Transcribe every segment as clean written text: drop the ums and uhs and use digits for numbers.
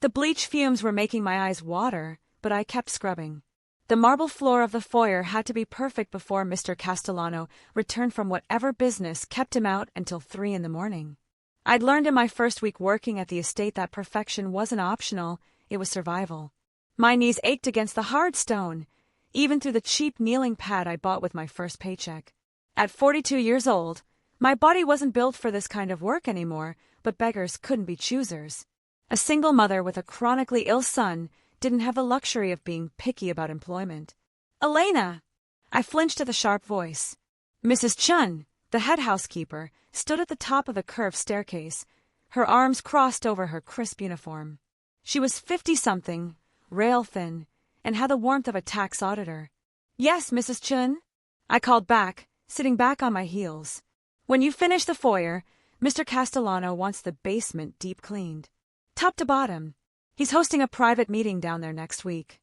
The bleach fumes were making my eyes water, but I kept scrubbing. The marble floor of the foyer had to be perfect before Mr. Castellano returned from whatever business kept him out until 3 in the morning. I'd learned in my first week working at the estate that perfection wasn't optional, it was survival. My knees ached against the hard stone, even through the cheap kneeling pad I bought with my first paycheck. At 42 years old, my body wasn't built for this kind of work anymore, but beggars couldn't be choosers. A single mother with a chronically ill son didn't have the luxury of being picky about employment. "Elena!" I flinched at the sharp voice. Mrs. Chun, the head housekeeper, stood at the top of the curved staircase, her arms crossed over her crisp uniform. She was 50-something, rail-thin, and had the warmth of a tax auditor. "Yes, Mrs. Chun," I called back, sitting back on my heels. "When you finish the foyer, Mr. Castellano wants the basement deep cleaned. Top to bottom. He's hosting a private meeting down there next week."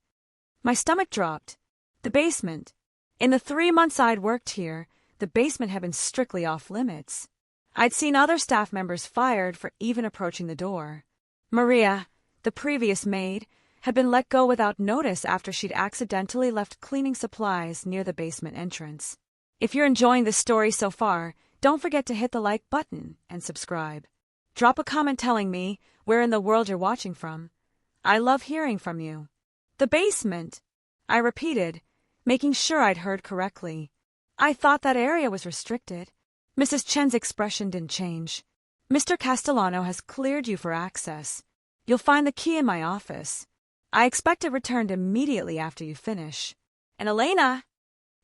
My stomach dropped. The basement. In the 3 months I'd worked here, the basement had been strictly off limits. I'd seen other staff members fired for even approaching the door. Maria, the previous maid, had been let go without notice after she'd accidentally left cleaning supplies near the basement entrance. If you're enjoying this story so far, don't forget to hit the like button and subscribe. Drop a comment telling me where in the world you're watching from. I love hearing from you. "The basement," I repeated, making sure I'd heard correctly. "I thought that area was restricted." Mrs. Chen's expression didn't change. "Mr. Castellano has cleared you for access. You'll find the key in my office. I expect it returned immediately after you finish. And Elena,"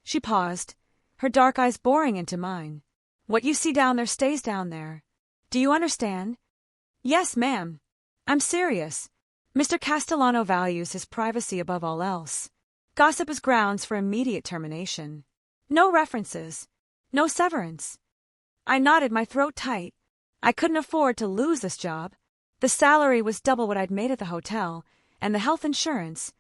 she paused, her dark eyes boring into mine, "what you see down there stays down there. Do you understand?" "Yes, ma'am. I'm serious. Mr. Castellano values his privacy above all else. Gossip is grounds for immediate termination. No references. No severance." I nodded, my throat tight. I couldn't afford to lose this job. The salary was double what I'd made at the hotel, and the health insurance,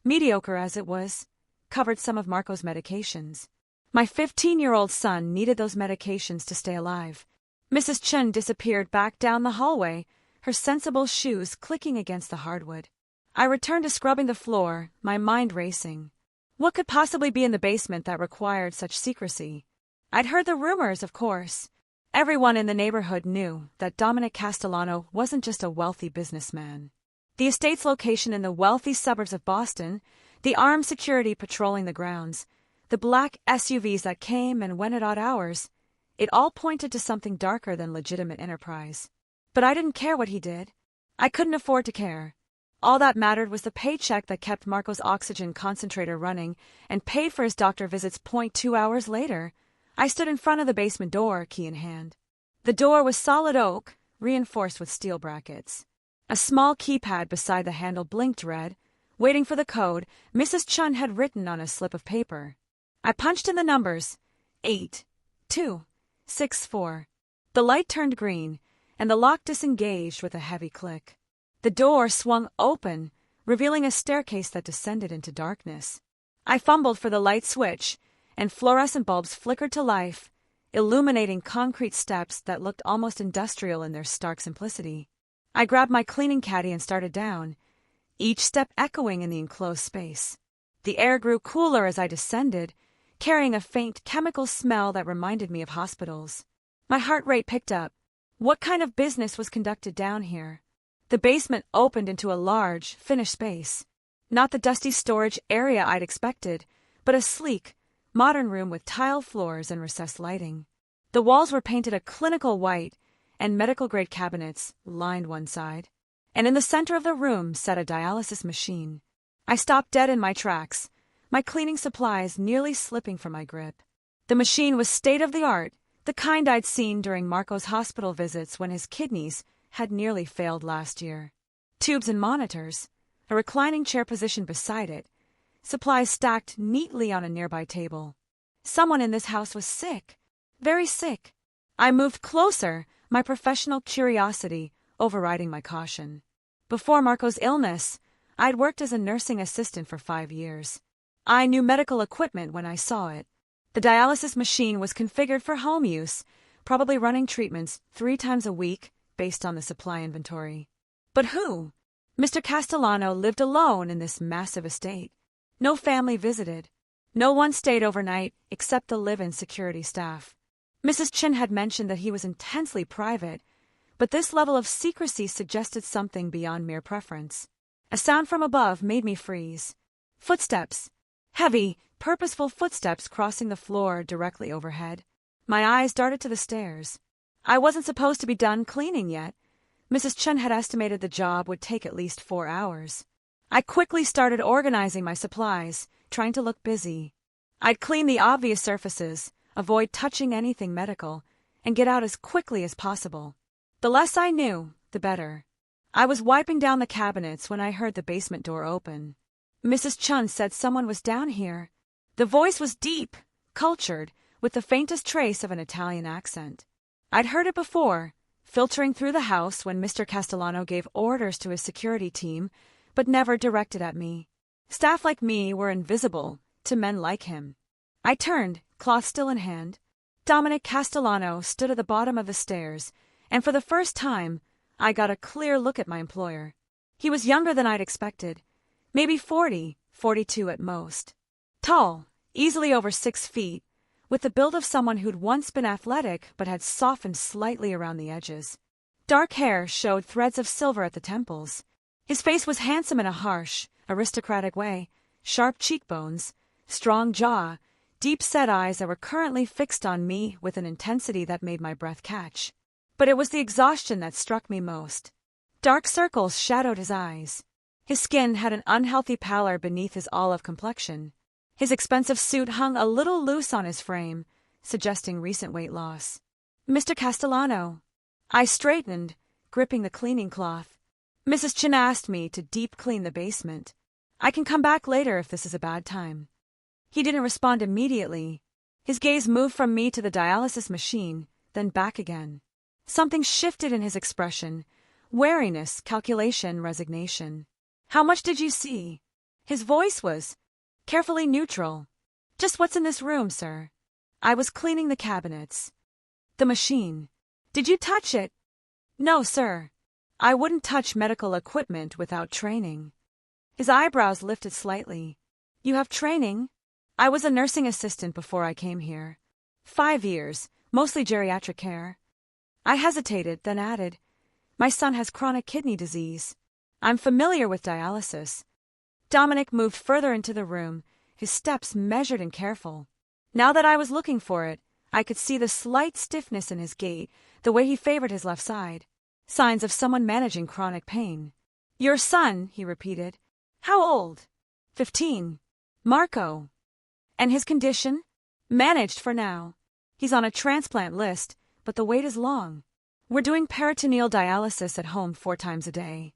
mediocre as it was, covered some of Marco's medications. My 15-year-old son needed those medications to stay alive. Mrs. Chun disappeared back down the hallway, her sensible shoes clicking against the hardwood. I returned to scrubbing the floor, my mind racing. What could possibly be in the basement that required such secrecy? I'd heard the rumors, of course. Everyone in the neighborhood knew that Dominic Castellano wasn't just a wealthy businessman. The estate's location in the wealthy suburbs of Boston, the armed security patrolling the grounds, the black SUVs that came and went at odd hours, it all pointed to something darker than legitimate enterprise. But I didn't care what he did. I couldn't afford to care. All that mattered was the paycheck that kept Marco's oxygen concentrator running and paid for his doctor visits. 2 hours later, I stood in front of the basement door, key in hand. The door was solid oak, reinforced with steel brackets. A small keypad beside the handle blinked red. Waiting for the code, Mrs. Chun had written on a slip of paper. I punched in the numbers. 8264. The light turned green, and the lock disengaged with a heavy click. The door swung open, revealing a staircase that descended into darkness. I fumbled for the light switch, and fluorescent bulbs flickered to life, illuminating concrete steps that looked almost industrial in their stark simplicity. I grabbed my cleaning caddy and started down, each step echoing in the enclosed space. The air grew cooler as I descended, carrying a faint chemical smell that reminded me of hospitals. My heart rate picked up. What kind of business was conducted down here? The basement opened into a large, finished space. Not the dusty storage area I'd expected, but a sleek, modern room with tile floors and recessed lighting. The walls were painted a clinical white, and medical-grade cabinets lined one side. And in the center of the room sat a dialysis machine. I stopped dead in my tracks, my cleaning supplies nearly slipping from my grip. The machine was state-of-the-art, the kind I'd seen during Marco's hospital visits when his kidneys had nearly failed last year. Tubes and monitors, a reclining chair positioned beside it, supplies stacked neatly on a nearby table. Someone in this house was sick, very sick. I moved closer, my professional curiosity overriding my caution. Before Marco's illness, I'd worked as a nursing assistant for 5 years. I knew medical equipment when I saw it. The dialysis machine was configured for home use, probably running treatments 3 times a week based on the supply inventory. But who? Mr. Castellano lived alone in this massive estate. No family visited. No one stayed overnight except the live-in security staff. Mrs. Chin had mentioned that he was intensely private, but this level of secrecy suggested something beyond mere preference. A sound from above made me freeze. Footsteps. Heavy, purposeful footsteps crossing the floor directly overhead. My eyes darted to the stairs. I wasn't supposed to be done cleaning yet. Mrs. Chen had estimated the job would take at least 4 hours. I quickly started organizing my supplies, trying to look busy. I'd clean the obvious surfaces, avoid touching anything medical, and get out as quickly as possible. The less I knew, the better. I was wiping down the cabinets when I heard the basement door open. Mrs. Chun said someone was down here. The voice was deep, cultured, with the faintest trace of an Italian accent. I'd heard it before, filtering through the house when Mr. Castellano gave orders to his security team, but never directed at me. Staff like me were invisible to men like him. I turned, cloth still in hand. Dominic Castellano stood at the bottom of the stairs, and for the first time, I got a clear look at my employer. He was younger than I'd expected, maybe 40, 42 at most. Tall, easily over 6 feet, with the build of someone who'd once been athletic but had softened slightly around the edges. Dark hair showed threads of silver at the temples. His face was handsome in a harsh, aristocratic way, sharp cheekbones, strong jaw, deep-set eyes that were currently fixed on me with an intensity that made my breath catch. But it was the exhaustion that struck me most. Dark circles shadowed his eyes. His skin had an unhealthy pallor beneath his olive complexion. His expensive suit hung a little loose on his frame, suggesting recent weight loss. Mr. Castellano. I straightened, gripping the cleaning cloth. Mrs. Chin asked me to deep clean the basement. I can come back later if this is a bad time. He didn't respond immediately. His gaze moved from me to the dialysis machine, then back again. Something shifted in his expression. Wariness, calculation, resignation. How much did you see? His voice was carefully neutral. Just what's in this room, sir? I was cleaning the cabinets. The machine. Did you touch it? No, sir. I wouldn't touch medical equipment without training. His eyebrows lifted slightly. You have training? I was a nursing assistant before I came here. 5 years, mostly geriatric care. I hesitated, then added, my son has chronic kidney disease. I'm familiar with dialysis. Dominic moved further into the room, his steps measured and careful. Now that I was looking for it, I could see the slight stiffness in his gait, the way he favored his left side. Signs of someone managing chronic pain. Your son, he repeated. How old? 15. Marco. And his condition? Managed for now. He's on a transplant list, but the wait is long. We're doing peritoneal dialysis at home 4 times a day.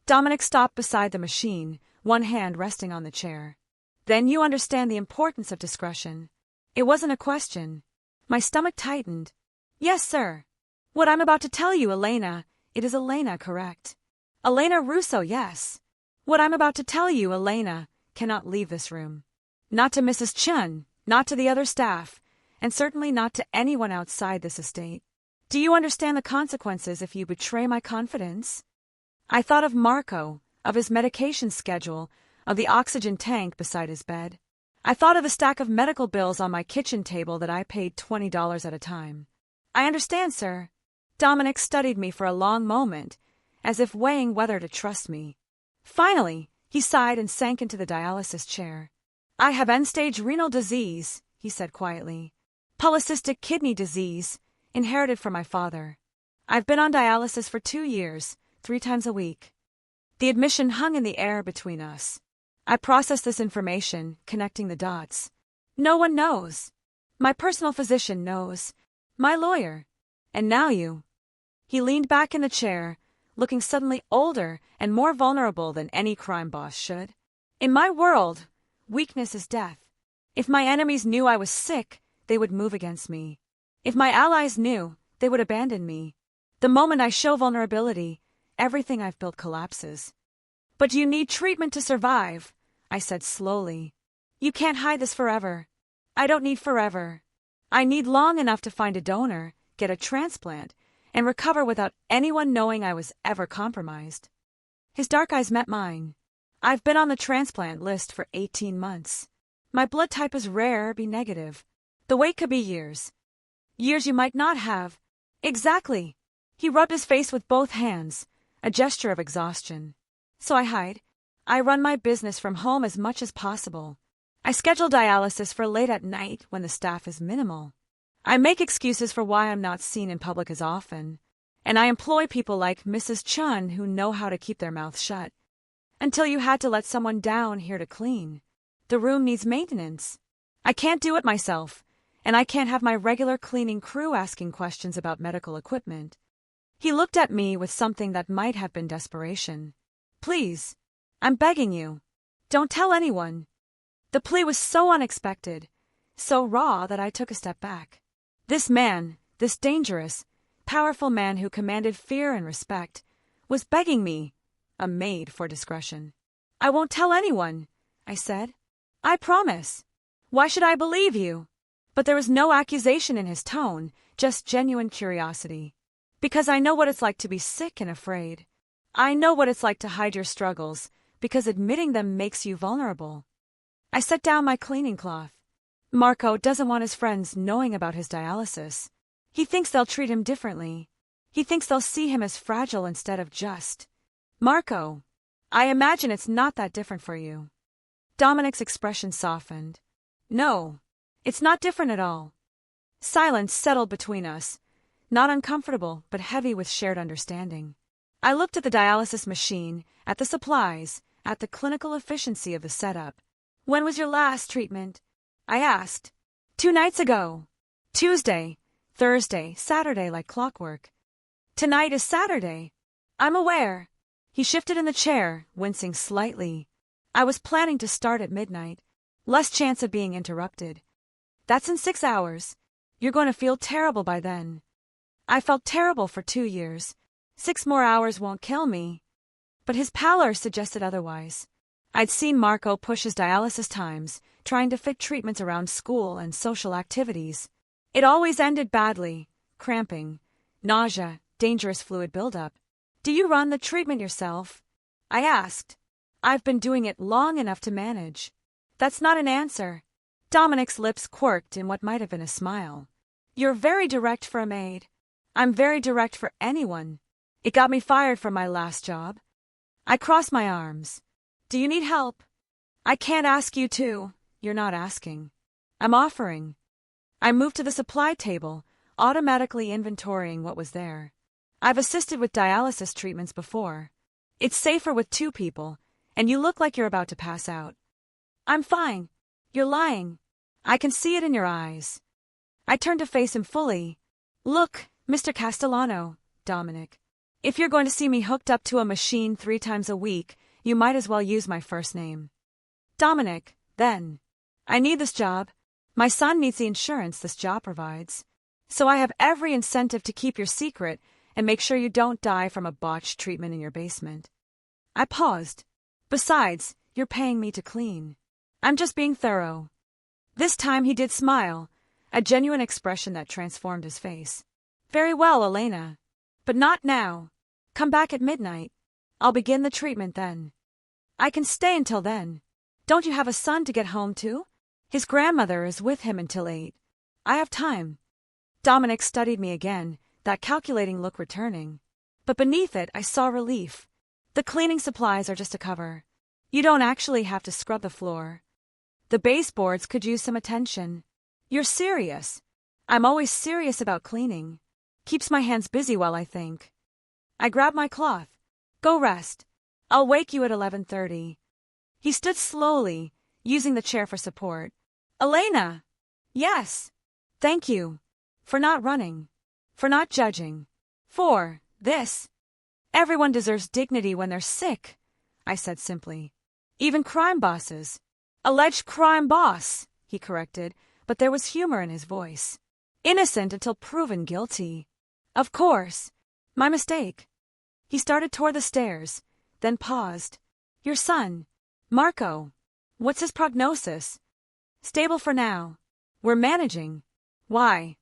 Dominic stopped beside the machine, one hand resting on the chair. Then you understand the importance of discretion. It wasn't a question. My stomach tightened. Yes, sir. What I'm about to tell you, Elena, it is Elena, correct? Elena Russo, yes. What I'm about to tell you, Elena, cannot leave this room. Not to Mrs. Chun, not to the other staff, and certainly not to anyone outside this estate. Do you understand the consequences if you betray my confidence? I thought of Marco, of his medication schedule, of the oxygen tank beside his bed. I thought of the stack of medical bills on my kitchen table that I paid $20 at a time. I understand, sir. Dominic studied me for a long moment, as if weighing whether to trust me. Finally, he sighed and sank into the dialysis chair. I have end-stage renal disease, he said quietly. Polycystic kidney disease, inherited from my father. I've been on dialysis for 2 years, 3 times a week. The admission hung in the air between us. I processed this information, connecting the dots. No one knows. My personal physician knows. My lawyer. And now you. He leaned back in the chair, looking suddenly older and more vulnerable than any crime boss should. In my world, weakness is death. If my enemies knew I was sick, they would move against me. If my allies knew, they would abandon me. The moment I show vulnerability, everything I've built collapses. But you need treatment to survive, I said slowly. You can't hide this forever. I don't need forever. I need long enough to find a donor, get a transplant, and recover without anyone knowing I was ever compromised. His dark eyes met mine. I've been on the transplant list for 18 months. My blood type is rare, B negative. The wait could be years. Years you might not have. Exactly. He rubbed his face with both hands, a gesture of exhaustion. So I hide. I run my business from home as much as possible. I schedule dialysis for late at night when the staff is minimal. I make excuses for why I'm not seen in public as often. And I employ people like Mrs. Chun who know how to keep their mouths shut. Until you had to let someone down here to clean. The room needs maintenance. I can't do it myself, and I can't have my regular cleaning crew asking questions about medical equipment. He looked at me with something that might have been desperation. Please, I'm begging you, don't tell anyone. The plea was so unexpected, so raw that I took a step back. This man, this dangerous, powerful man who commanded fear and respect, was begging me, a maid, for discretion. I won't tell anyone, I said. I promise. Why should I believe you? But there was no accusation in his tone, just genuine curiosity. Because I know what it's like to be sick and afraid. I know what it's like to hide your struggles, because admitting them makes you vulnerable. I set down my cleaning cloth. Marco doesn't want his friends knowing about his dialysis. He thinks they'll treat him differently. He thinks they'll see him as fragile instead of just. Marco, I imagine it's not that different for you. Dominic's expression softened. No, it's not different at all. Silence settled between us, not uncomfortable but heavy with shared understanding. I looked at the dialysis machine, at the supplies, at the clinical efficiency of the setup. When was your last treatment? I asked. 2 nights ago. Tuesday, Thursday, Saturday like clockwork. Tonight is Saturday. I'm aware. He shifted in the chair, wincing slightly. I was planning to start at midnight. Less chance of being interrupted. That's in 6 hours. You're going to feel terrible by then. I felt terrible for 2 years. 6 more hours won't kill me. But his pallor suggested otherwise. I'd seen Marco push his dialysis times, trying to fit treatments around school and social activities. It always ended badly. Cramping, nausea, dangerous fluid buildup. Do you run the treatment yourself? I asked. I've been doing it long enough to manage. That's not an answer. Dominic's lips quirked in what might have been a smile. You're very direct for a maid. I'm very direct for anyone. It got me fired from my last job. I crossed my arms. Do you need help? I can't ask you to. You're not asking. I'm offering. I moved to the supply table, automatically inventorying what was there. I've assisted with dialysis treatments before. It's safer with 2 people, and you look like you're about to pass out. I'm fine. You're lying. I can see it in your eyes. I turned to face him fully. Look, Mr. Castellano, Dominic. If you're going to see me hooked up to a machine 3 times a week, you might as well use my first name. Dominic, then. I need this job. My son needs the insurance this job provides. So I have every incentive to keep your secret and make sure you don't die from a botched treatment in your basement. I paused. Besides, you're paying me to clean. I'm just being thorough. This time he did smile, a genuine expression that transformed his face. Very well, Elena. But not now. Come back at midnight. I'll begin the treatment then. I can stay until then. Don't you have a son to get home to? His grandmother is with him until 8. I have time. Dominic studied me again, that calculating look returning. But beneath it I saw relief. The cleaning supplies are just a cover. You don't actually have to scrub the floor. The baseboards could use some attention. You're serious. I'm always serious about cleaning. Keeps my hands busy while I think. I grabbed my cloth. Go rest. I'll wake you at 11:30. He stood slowly, using the chair for support. Elena! Yes. Thank you. For not running. For not judging. For this. Everyone deserves dignity when they're sick, I said simply. Even crime bosses. Alleged crime boss, he corrected, but there was humor in his voice. Innocent until proven guilty. Of course. My mistake. He started toward the stairs, then paused. Your son, Marco. What's his prognosis? Stable for now. We're managing. Why?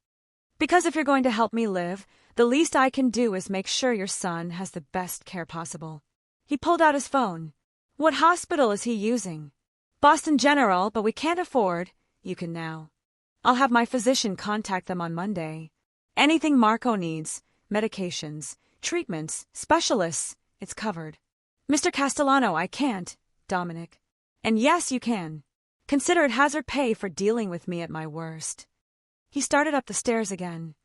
Because if you're going to help me live, the least I can do is make sure your son has the best care possible. He pulled out his phone. What hospital is he using? Boston General, but we can't afford. You can now. I'll have my physician contact them on Monday. Anything Marco needs, medications, treatments, specialists, it's covered. Mr. Castellano, I can't, Dominic. And yes, you can. Consider it hazard pay for dealing with me at my worst. He started up the stairs again.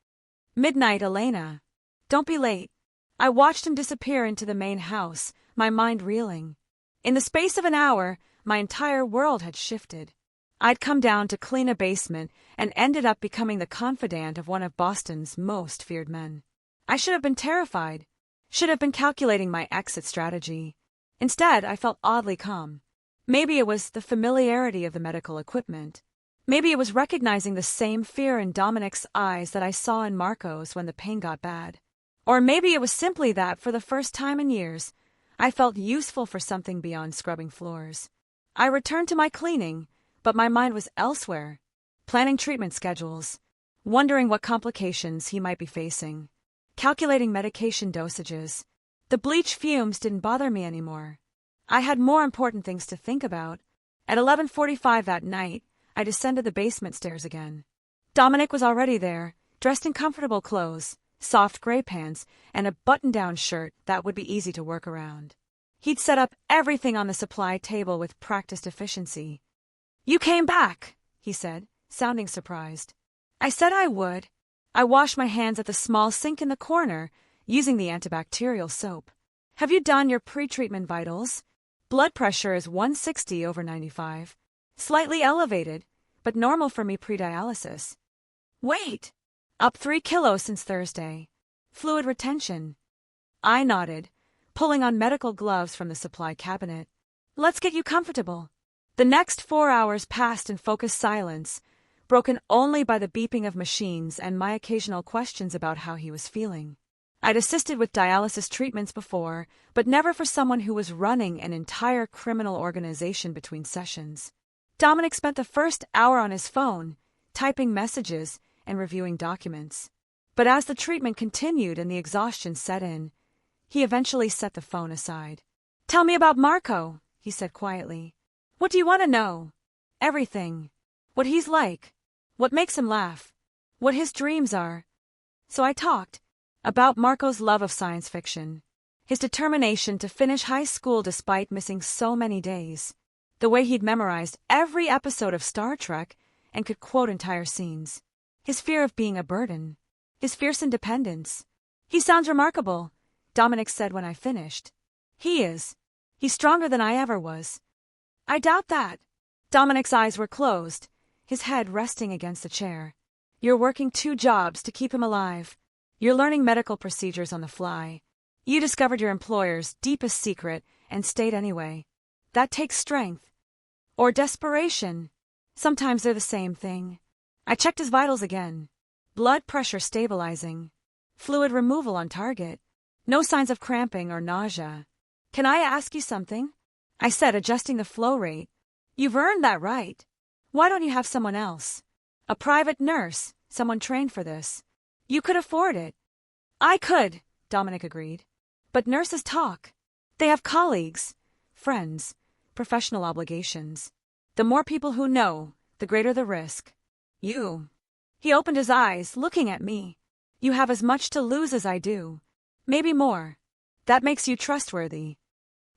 Midnight, Elena. Don't be late. I watched him disappear into the main house, my mind reeling. In the space of an hour, my entire world had shifted. I'd come down to clean a basement and ended up becoming the confidant of one of Boston's most feared men. I should have been terrified, should have been calculating my exit strategy. Instead, I felt oddly calm. Maybe it was the familiarity of the medical equipment. Maybe it was recognizing the same fear in Dominic's eyes that I saw in Marco's when the pain got bad. Or maybe it was simply that, for the first time in years, I felt useful for something beyond scrubbing floors. I returned to my cleaning, but my mind was elsewhere, planning treatment schedules, wondering what complications he might be facing, calculating medication dosages. The bleach fumes didn't bother me anymore. I had more important things to think about. At 11:45 that night, I descended the basement stairs again. Dominic was already there, dressed in comfortable clothes, soft gray pants, and a button-down shirt that would be easy to work around. He'd set up everything on the supply table with practiced efficiency. "You came back," he said, sounding surprised. I said I would. I washed my hands at the small sink in the corner, using the antibacterial soap. "Have you done your pre-treatment vitals? Blood pressure is 160/95. Slightly elevated, but normal for me pre-dialysis. Weight! Up 3 kilos since Thursday. Fluid retention." I nodded, pulling on medical gloves from the supply cabinet. "Let's get you comfortable." The next 4 hours passed in focused silence, broken only by the beeping of machines and my occasional questions about how he was feeling. I'd assisted with dialysis treatments before, but never for someone who was running an entire criminal organization between sessions. Dominic spent the first hour on his phone, typing messages and reviewing documents. But as the treatment continued and the exhaustion set in, he eventually set the phone aside. "Tell me about Marco," he said quietly. "What do you want to know?" "Everything. What he's like. What makes him laugh. What his dreams are." So I talked about Marco's love of science fiction, his determination to finish high school despite missing so many days, the way he'd memorized every episode of Star Trek and could quote entire scenes, his fear of being a burden, his fierce independence. "He sounds remarkable," Dominic said when I finished. "He is. He's stronger than I ever was." "I doubt that." Dominic's eyes were closed, his head resting against the chair. "You're working 2 jobs to keep him alive. You're learning medical procedures on the fly. You discovered your employer's deepest secret and stayed anyway. That takes strength. Or desperation. Sometimes they're the same thing." I checked his vitals again. Blood pressure stabilizing. Fluid removal on target. No signs of cramping or nausea. "Can I ask you something?" I said, adjusting the flow rate. "You've earned that right. Why don't you have someone else? A private nurse, someone trained for this. You could afford it." "I could," Dominic agreed. "But nurses talk. They have colleagues, friends, professional obligations. The more people who know, the greater the risk. You." He opened his eyes, looking at me. "You have as much to lose as I do. Maybe more. That makes you trustworthy."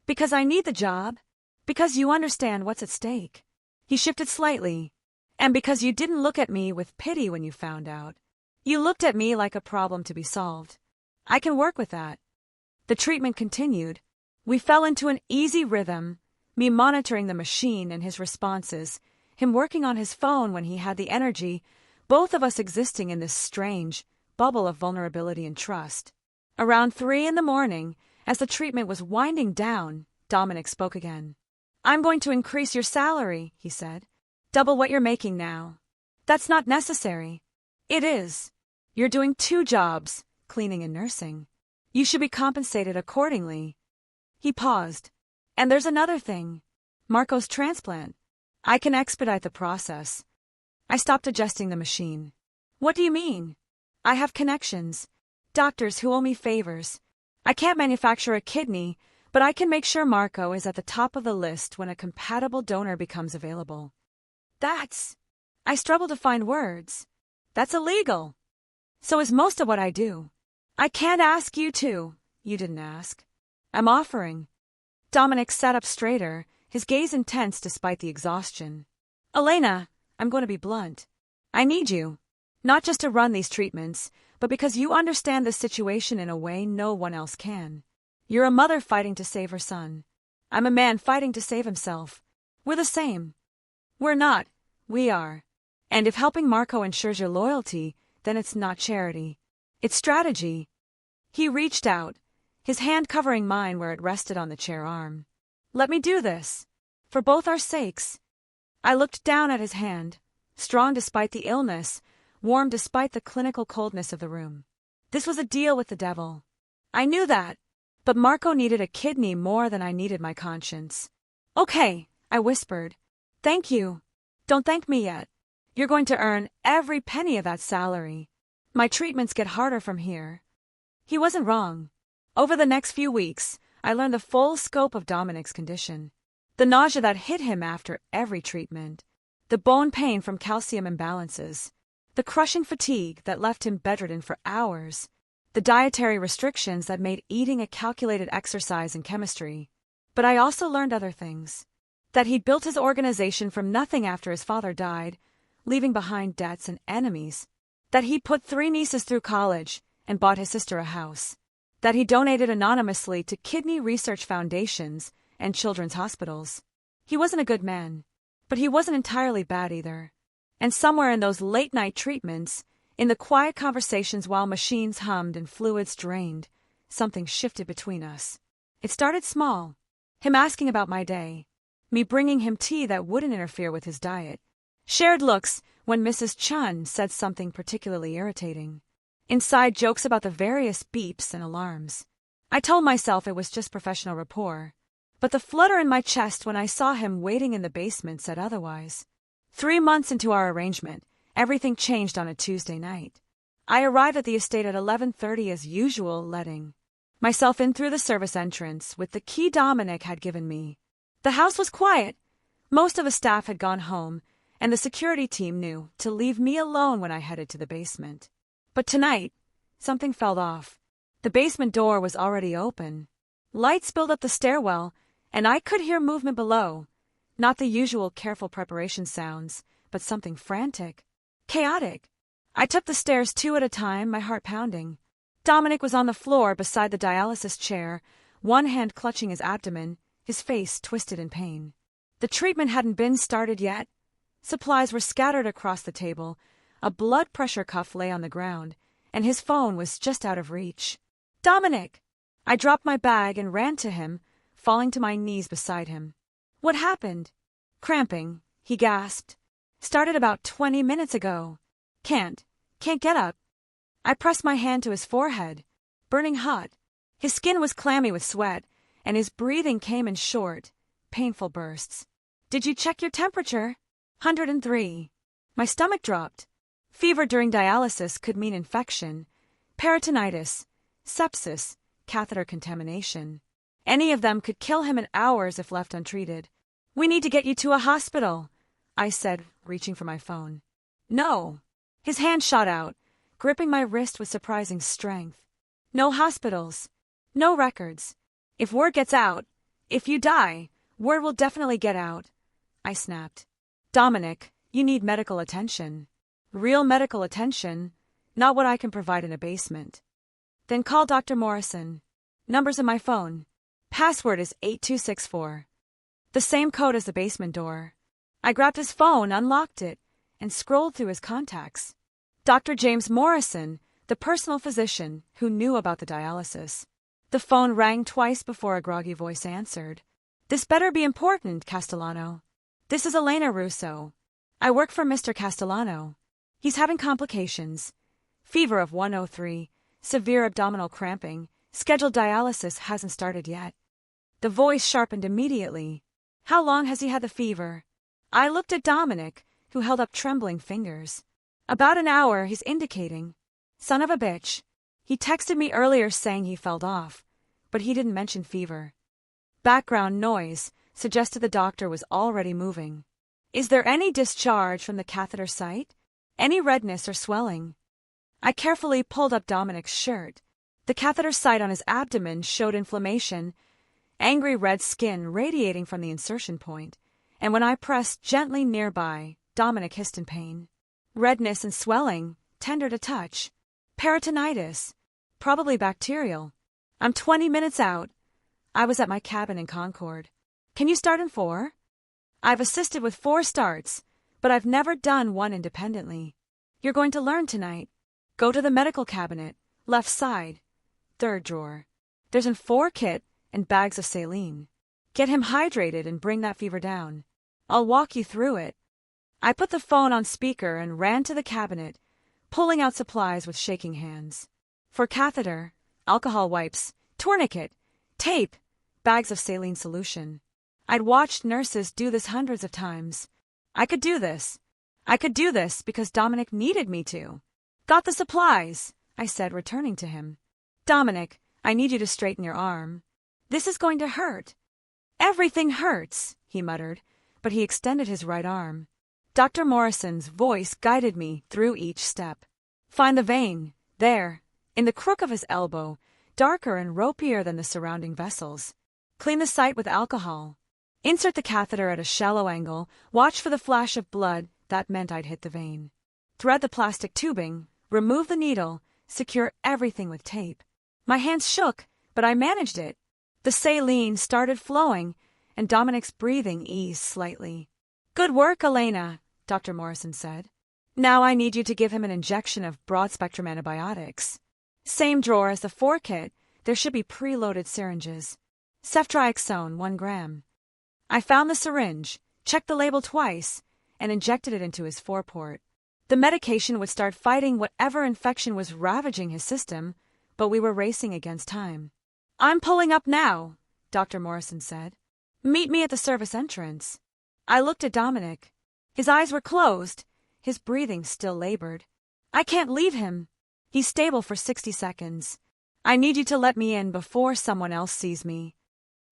"Because I need the job. Because you understand what's at stake." He shifted slightly. "And because you didn't look at me with pity when you found out. You looked at me like a problem to be solved. I can work with that." The treatment continued. We fell into an easy rhythm, me monitoring the machine and his responses, him working on his phone when he had the energy, both of us existing in this strange bubble of vulnerability and trust. Around 3 a.m, as the treatment was winding down, Dominic spoke again. "I'm going to increase your salary," he said. "Double what you're making now." "That's not necessary." "It is. You're doing 2 jobs, cleaning and nursing. You should be compensated accordingly." He paused. "And there's another thing. Marco's transplant. I can expedite the process." I stopped adjusting the machine. "What do you mean?" "I have connections. Doctors who owe me favors. I can't manufacture a kidney, But I can make sure Marco is at the top of the list when a compatible donor becomes available. I struggle to find words. That's illegal. So is most of what I do. I can't ask you to. You didn't ask. I'm offering. Dominic sat up straighter, his gaze intense despite the exhaustion. Elena, I'm going to be blunt. I need you. Not just to run these treatments, but because you understand this situation in a way no one else can. You're a mother fighting to save her son. I'm a man fighting to save himself. We're the same. We're not. We are. And if helping Marco ensures your loyalty, then it's not charity. It's strategy. He reached out, his hand covering mine where it rested on the chair arm. Let me do this. For both our sakes. I looked down at his hand, strong despite the illness, warm despite the clinical coldness of the room. This was a deal with the devil. I knew that, but Marco needed a kidney more than I needed my conscience. Okay, I whispered. Thank you. Don't thank me yet. You're going to earn every penny of that salary. My treatments get harder from here. He wasn't wrong. Over the next few weeks, I learned the full scope of Dominic's condition. The nausea that hit him after every treatment. The bone pain from calcium imbalances. The crushing fatigue that left him bedridden for hours. The dietary restrictions that made eating a calculated exercise in chemistry. But I also learned other things. That he'd built his organization from nothing after his father died, leaving behind debts and enemies. That he'd put 3 nieces through college and bought his sister a house. That he donated anonymously to kidney research foundations and children's hospitals. He wasn't a good man, but he wasn't entirely bad either. And somewhere in those late-night treatments, in the quiet conversations while machines hummed and fluids drained, something shifted between us. It started small. Him asking about my day. Me bringing him tea that wouldn't interfere with his diet. Shared looks when Mrs. Chun said something particularly irritating. Inside jokes about the various beeps and alarms. I told myself it was just professional rapport. But the flutter in my chest when I saw him waiting in the basement said otherwise. 3 months into our arrangement, everything changed on a Tuesday night. I arrived at the estate at 11:30 as usual, letting myself in through the service entrance with the key Dominic had given me. The house was quiet. Most of the staff had gone home, and the security team knew to leave me alone when I headed to the basement. But tonight, something felt off. The basement door was already open. Light spilled up the stairwell, and I could hear movement below. Not the usual careful preparation sounds, but something frantic, chaotic. I took the stairs 2 at a time, my heart pounding. Dominic was on the floor beside the dialysis chair, one hand clutching his abdomen, his face twisted in pain. The treatment hadn't been started yet. Supplies were scattered across the table, a blood pressure cuff lay on the ground, and his phone was just out of reach. Dominic! I dropped my bag and ran to him, falling to my knees beside him. What happened? Cramping, he gasped. Started about 20 minutes ago. Can't get up. I pressed my hand to his forehead, burning hot. His skin was clammy with sweat, and his breathing came in short, painful bursts. Did you check your temperature? 103. My stomach dropped. Fever during dialysis could mean infection, peritonitis, sepsis, catheter contamination. Any of them could kill him in hours if left untreated. We need to get you to a hospital, I said, reaching for my phone. No. His hand shot out, gripping my wrist with surprising strength. No hospitals. No records. If word gets out, if you die, word will definitely get out, I snapped. Dominic, you need medical attention. Real medical attention, not what I can provide in a basement. Then call Dr. Morrison. Number's in my phone. Password is 8264. The same code as the basement door. I grabbed his phone, unlocked it, and scrolled through his contacts. Dr. James Morrison, the personal physician who knew about the dialysis. The phone rang twice before a groggy voice answered. This better be important, Castellano. This is Elena Russo. I work for Mr. Castellano. He's having complications. Fever of 103, severe abdominal cramping, scheduled dialysis hasn't started yet. The voice sharpened immediately. How long has he had the fever? I looked at Dominic, who held up trembling fingers. About an hour, he's indicating. Son of a bitch. He texted me earlier saying he felt off, but he didn't mention fever. Background noise suggested the doctor was already moving. Is there any discharge from the catheter site? Any redness or swelling? I carefully pulled up Dominic's shirt. The catheter site on his abdomen showed inflammation, angry red skin radiating from the insertion point, and when I pressed gently nearby, Dominic hissed in pain. Redness and swelling, tender to touch. Peritonitis, probably bacterial. I'm 20 minutes out. I was at my cabin in Concord. Can you start in 4? I've assisted with 4 starts, but I've never done one independently. You're going to learn tonight. Go to the medical cabinet, left side, 3rd drawer. There's an 4 kit and bags of saline. Get him hydrated and bring that fever down. I'll walk you through it. I put the phone on speaker and ran to the cabinet, pulling out supplies with shaking hands. For catheter, alcohol wipes, tourniquet, tape, bags of saline solution. I'd watched nurses do this hundreds of times. I could do this. I could do this because Dominic needed me to. Got the supplies, I said, returning to him. Dominic, I need you to straighten your arm. This is going to hurt. Everything hurts, he muttered, but he extended his right arm. Dr. Morrison's voice guided me through each step. Find the vein, there, in the crook of his elbow, darker and ropier than the surrounding vessels. Clean the site with alcohol. Insert the catheter at a shallow angle, watch for the flash of blood, that meant I'd hit the vein. Thread the plastic tubing, remove the needle, secure everything with tape. My hands shook, but I managed it. The saline started flowing, and Dominic's breathing eased slightly. Good work, Elena, Dr. Morrison said. Now I need you to give him an injection of broad-spectrum antibiotics. Same drawer as the 4 kit, there should be preloaded syringes. Ceftriaxone, 1 gram. I found the syringe, checked the label twice, and injected it into his foreport. The medication would start fighting whatever infection was ravaging his system, but we were racing against time. I'm pulling up now, Dr. Morrison said. Meet me at the service entrance. I looked at Dominic. His eyes were closed, his breathing still labored. I can't leave him. He's stable for 60 seconds. I need you to let me in before someone else sees me.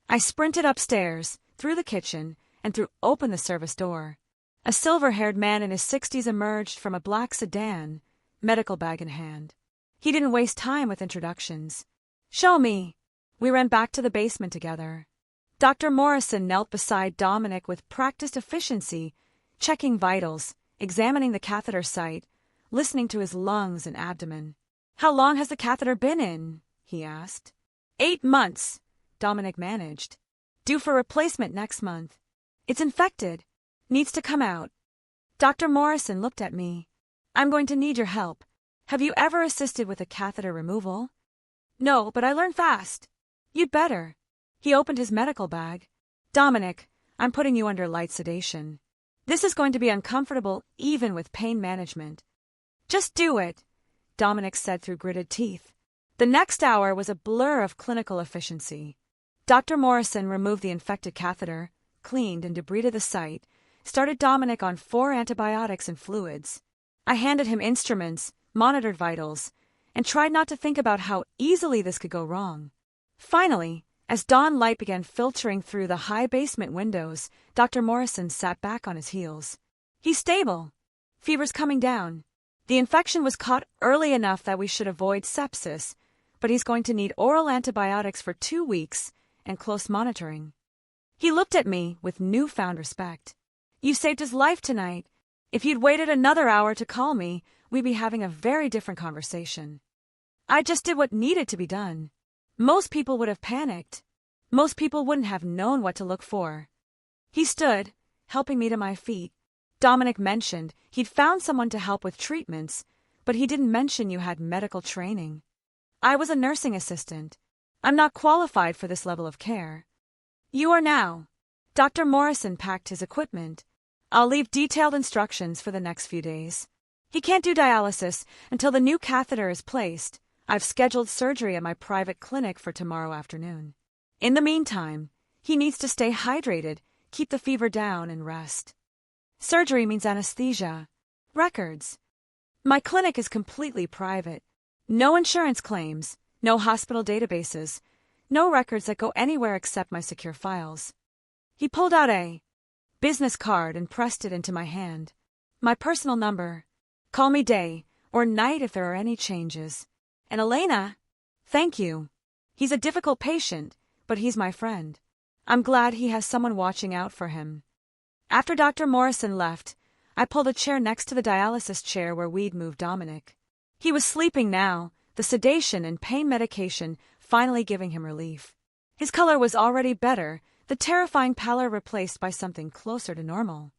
I sprinted upstairs, through the kitchen, and threw open the service door. A silver-haired man in his 60s emerged from a black sedan, medical bag in hand. He didn't waste time with introductions. Show me. We ran back to the basement together. Dr. Morrison knelt beside Dominic with practiced efficiency, checking vitals, examining the catheter site, listening to his lungs and abdomen. How long has the catheter been in? He asked. 8 months, Dominic managed. Due for replacement next month. It's infected. Needs to come out. Dr. Morrison looked at me. I'm going to need your help. Have you ever assisted with a catheter removal? No, but I learn fast. You'd better. He opened his medical bag. Dominic, I'm putting you under light sedation. This is going to be uncomfortable even with pain management. Just do it, Dominic said through gritted teeth. The next hour was a blur of clinical efficiency. Dr. Morrison removed the infected catheter, cleaned and debrided the site, started Dominic on 4 antibiotics and fluids. I handed him instruments, monitored vitals, and tried not to think about how easily this could go wrong. Finally, as dawn light began filtering through the high basement windows, Dr. Morrison sat back on his heels. He's stable. Fever's coming down. The infection was caught early enough that we should avoid sepsis, but he's going to need oral antibiotics for 2 weeks and close monitoring. He looked at me with newfound respect. You saved his life tonight. If you'd waited another hour to call me, we'd be having a very different conversation. I just did what needed to be done. Most people would have panicked. Most people wouldn't have known what to look for. He stood, helping me to my feet. Dominic mentioned he'd found someone to help with treatments, but he didn't mention you had medical training. I was a nursing assistant. I'm not qualified for this level of care. You are now. Dr. Morrison packed his equipment. I'll leave detailed instructions for the next few days. He can't do dialysis until the new catheter is placed. I've scheduled surgery at my private clinic for tomorrow afternoon. In the meantime, he needs to stay hydrated, keep the fever down, and rest. Surgery means anesthesia. Records. My clinic is completely private. No insurance claims, no hospital databases, No records that go anywhere except my secure files. He pulled out a business card and pressed it into my hand. My personal number. Call me day or night if there are any changes. And Elena, thank you. He's a difficult patient, but he's my friend. I'm glad he has someone watching out for him. After Dr. Morrison left, I pulled a chair next to the dialysis chair where we'd moved Dominic. He was sleeping now, the sedation and pain medication finally giving him relief. His color was already better, the terrifying pallor replaced by something closer to normal.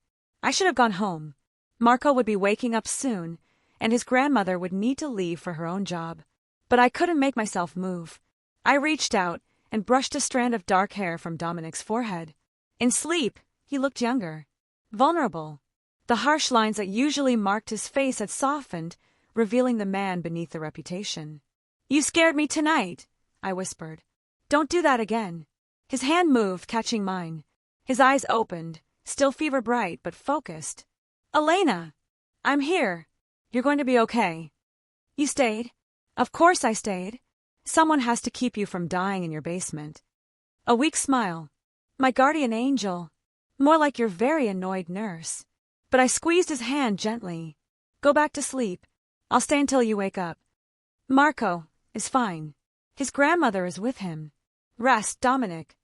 I should have gone home. Marco would be waking up soon, and his grandmother would need to leave for her own job. But I couldn't make myself move. I reached out and brushed a strand of dark hair from Dominic's forehead. In sleep, he looked younger, vulnerable. The harsh lines that usually marked his face had softened, revealing the man beneath the reputation. You scared me tonight, I whispered. Don't do that again. His hand moved, catching mine. His eyes opened, still fever bright but focused. Elena, I'm here. You're going to be okay. You stayed? Of course I stayed. Someone has to keep you from dying in your basement. A weak smile. My guardian angel. More like your very annoyed nurse. But I squeezed his hand gently. Go back to sleep. I'll stay until you wake up. Marco is fine. His grandmother is with him. Rest, Dominic.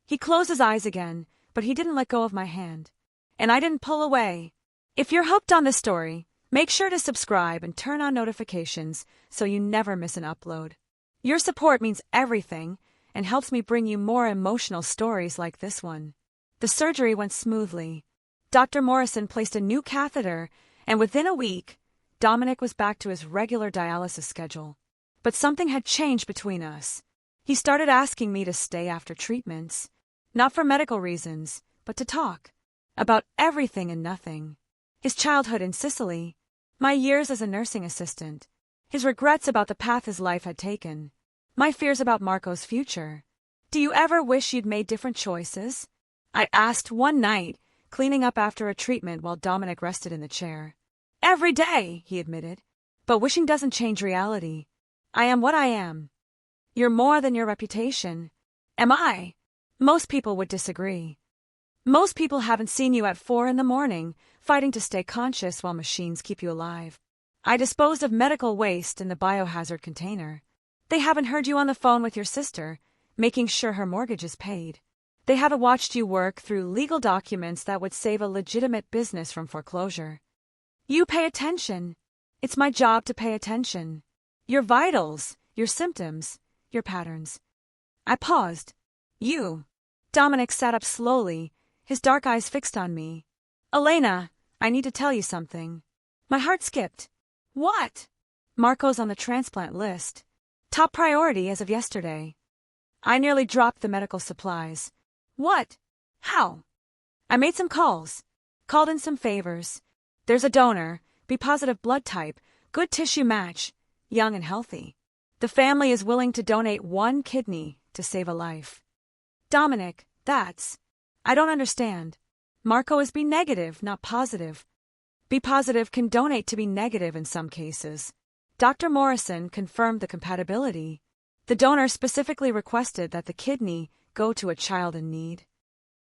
He closed his eyes again, but he didn't let go of my hand. And I didn't pull away. If you're hooked on this story, make sure to subscribe and turn on notifications so you never miss an upload. Your support means everything and helps me bring you more emotional stories like this one. The surgery went smoothly. Dr. Morrison placed a new catheter, and within a week, Dominic was back to his regular dialysis schedule. But something had changed between us. He started asking me to stay after treatments, not for medical reasons, but to talk about everything and nothing. His childhood in Sicily, my years as a nursing assistant, his regrets about the path his life had taken, my fears about Marco's future. Do you ever wish you'd made different choices? I asked one night, cleaning up after a treatment while Dominic rested in the chair. Every day, he admitted. But wishing doesn't change reality. I am what I am. You're more than your reputation. Am I? Most people would disagree. Most people haven't seen you at 4 a.m, fighting to stay conscious while machines keep you alive. I disposed of medical waste in the biohazard container. They haven't heard you on the phone with your sister, making sure her mortgage is paid. They haven't watched you work through legal documents that would save a legitimate business from foreclosure. You pay attention. It's my job to pay attention. Your vitals, your symptoms, your patterns. I paused. You. Dominic sat up slowly, his dark eyes fixed on me. Elena, I need to tell you something. My heart skipped. What? Marco's on the transplant list. Top priority as of yesterday. I nearly dropped the medical supplies. What? How? I made some calls. Called in some favors. There's a donor, B-positive blood type, good tissue match, young and healthy. The family is willing to donate 1 kidney to save a life. Dominic, that's... I don't understand. Marco is B-negative, not positive. B-positive can donate to B-negative in some cases. Dr. Morrison confirmed the compatibility. The donor specifically requested that the kidney go to a child in need.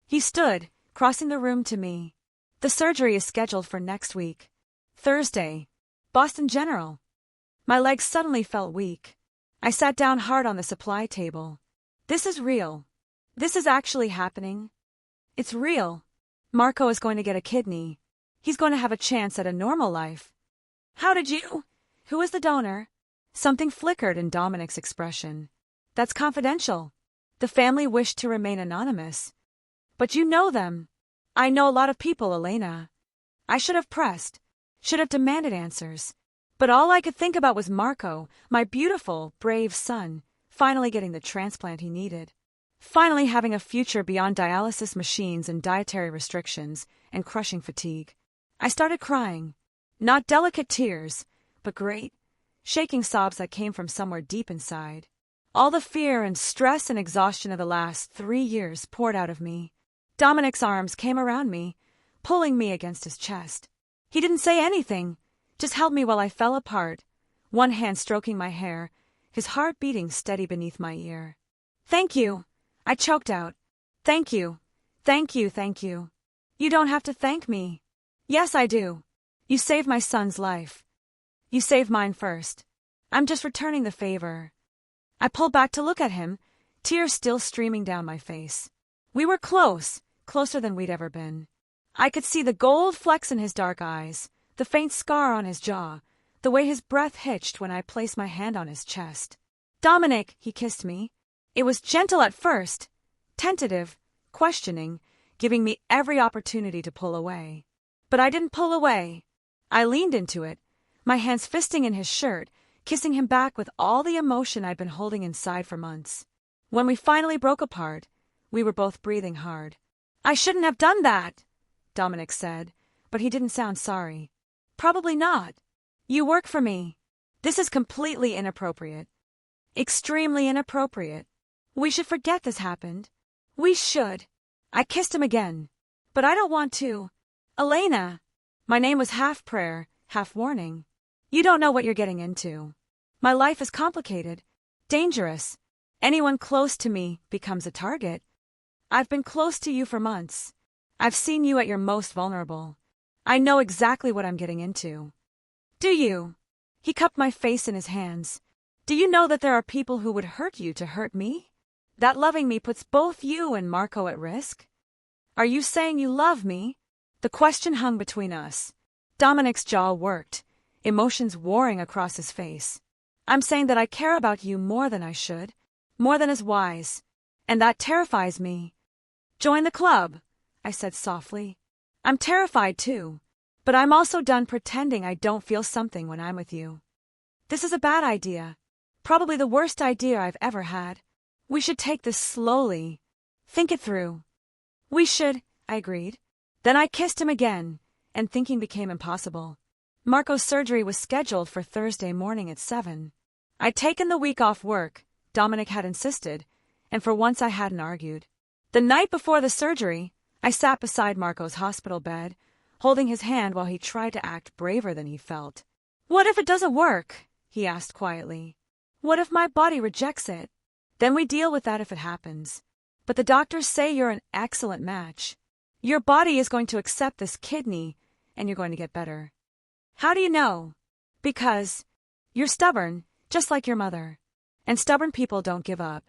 He stood, crossing the room to me. The surgery is scheduled for next week. Thursday. Boston General. My legs suddenly felt weak. I sat down hard on the supply table. This is real. This is actually happening. It's real. Marco is going to get a kidney. He's going to have a chance at a normal life. How did you? Who is the donor? Something flickered in Dominic's expression. That's confidential. The family wished to remain anonymous. But you know them. I know a lot of people, Elena. I should have pressed, should have demanded answers. But all I could think about was Marco, my beautiful, brave son, finally getting the transplant he needed. Finally having a future beyond dialysis machines and dietary restrictions and crushing fatigue. I started crying. Not delicate tears, but great, shaking sobs that came from somewhere deep inside. All the fear and stress and exhaustion of the last 3 years poured out of me. Dominic's arms came around me, pulling me against his chest. He didn't say anything, just held me while I fell apart, one hand stroking my hair, his heart beating steady beneath my ear. Thank you. I choked out. Thank you. Thank you, thank you. You don't have to thank me. Yes, I do. You saved my son's life. You saved mine first. I'm just returning the favor. I pulled back to look at him, tears still streaming down my face. We were close, closer than we'd ever been. I could see the gold flecks in his dark eyes, the faint scar on his jaw, the way his breath hitched when I placed my hand on his chest. Dominic, he kissed me. It was gentle at first, tentative, questioning, giving me every opportunity to pull away. But I didn't pull away. I leaned into it, my hands fisting in his shirt, kissing him back with all the emotion I'd been holding inside for months. When we finally broke apart, we were both breathing hard. I shouldn't have done that, Dominic said, but he didn't sound sorry. Probably not. You work for me. This is completely inappropriate. Extremely inappropriate. We should forget this happened. We should. I kissed him again. But I don't want to. Elena. My name was half prayer, half warning. You don't know what you're getting into. My life is complicated, dangerous. Anyone close to me becomes a target. I've been close to you for months. I've seen you at your most vulnerable. I know exactly what I'm getting into. Do you? He cupped my face in his hands. Do you know that there are people who would hurt you to hurt me? That loving me puts both you and Marco at risk? Are you saying you love me? The question hung between us. Dominic's jaw worked, emotions warring across his face. I'm saying that I care about you more than I should, more than is wise, and that terrifies me. Join the club, I said softly. I'm terrified too, but I'm also done pretending I don't feel something when I'm with you. This is a bad idea, probably the worst idea I've ever had. We should take this slowly, think it through. We should, I agreed. Then I kissed him again, and thinking became impossible. Marco's surgery was scheduled for Thursday morning at 7. I'd taken the week off work, Dominic had insisted, and for once I hadn't argued. The night before the surgery, I sat beside Marco's hospital bed, holding his hand while he tried to act braver than he felt. What if it doesn't work? He asked quietly. What if my body rejects it? Then we deal with that if it happens. But the doctors say you're an excellent match. Your body is going to accept this kidney, and you're going to get better. How do you know? Because you're stubborn, just like your mother. And stubborn people don't give up.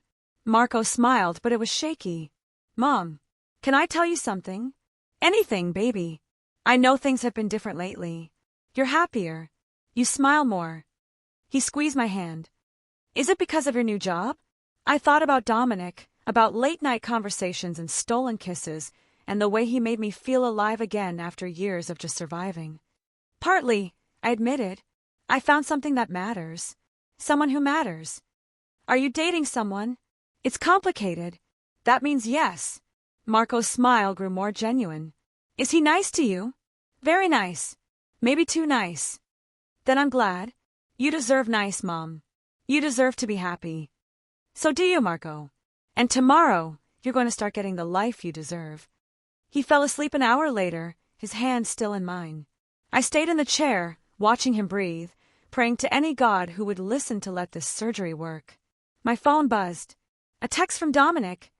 Marco smiled, but it was shaky. Mom, can I tell you something? Anything, baby. I know things have been different lately. You're happier. You smile more. He squeezed my hand. Is it because of your new job? I thought about Dominic, about late-night conversations and stolen kisses, and the way he made me feel alive again after years of just surviving. Partly, I admitted. I found something that matters. Someone who matters. Are you dating someone? It's complicated. That means yes. Marco's smile grew more genuine. Is he nice to you? Very nice. Maybe too nice. Then I'm glad. You deserve nice, Mom. You deserve to be happy. So do you, Marco. And tomorrow, you're going to start getting the life you deserve. He fell asleep an hour later, his hand still in mine. I stayed in the chair, watching him breathe, praying to any god who would listen to let this surgery work. My phone buzzed. A text from Dominic.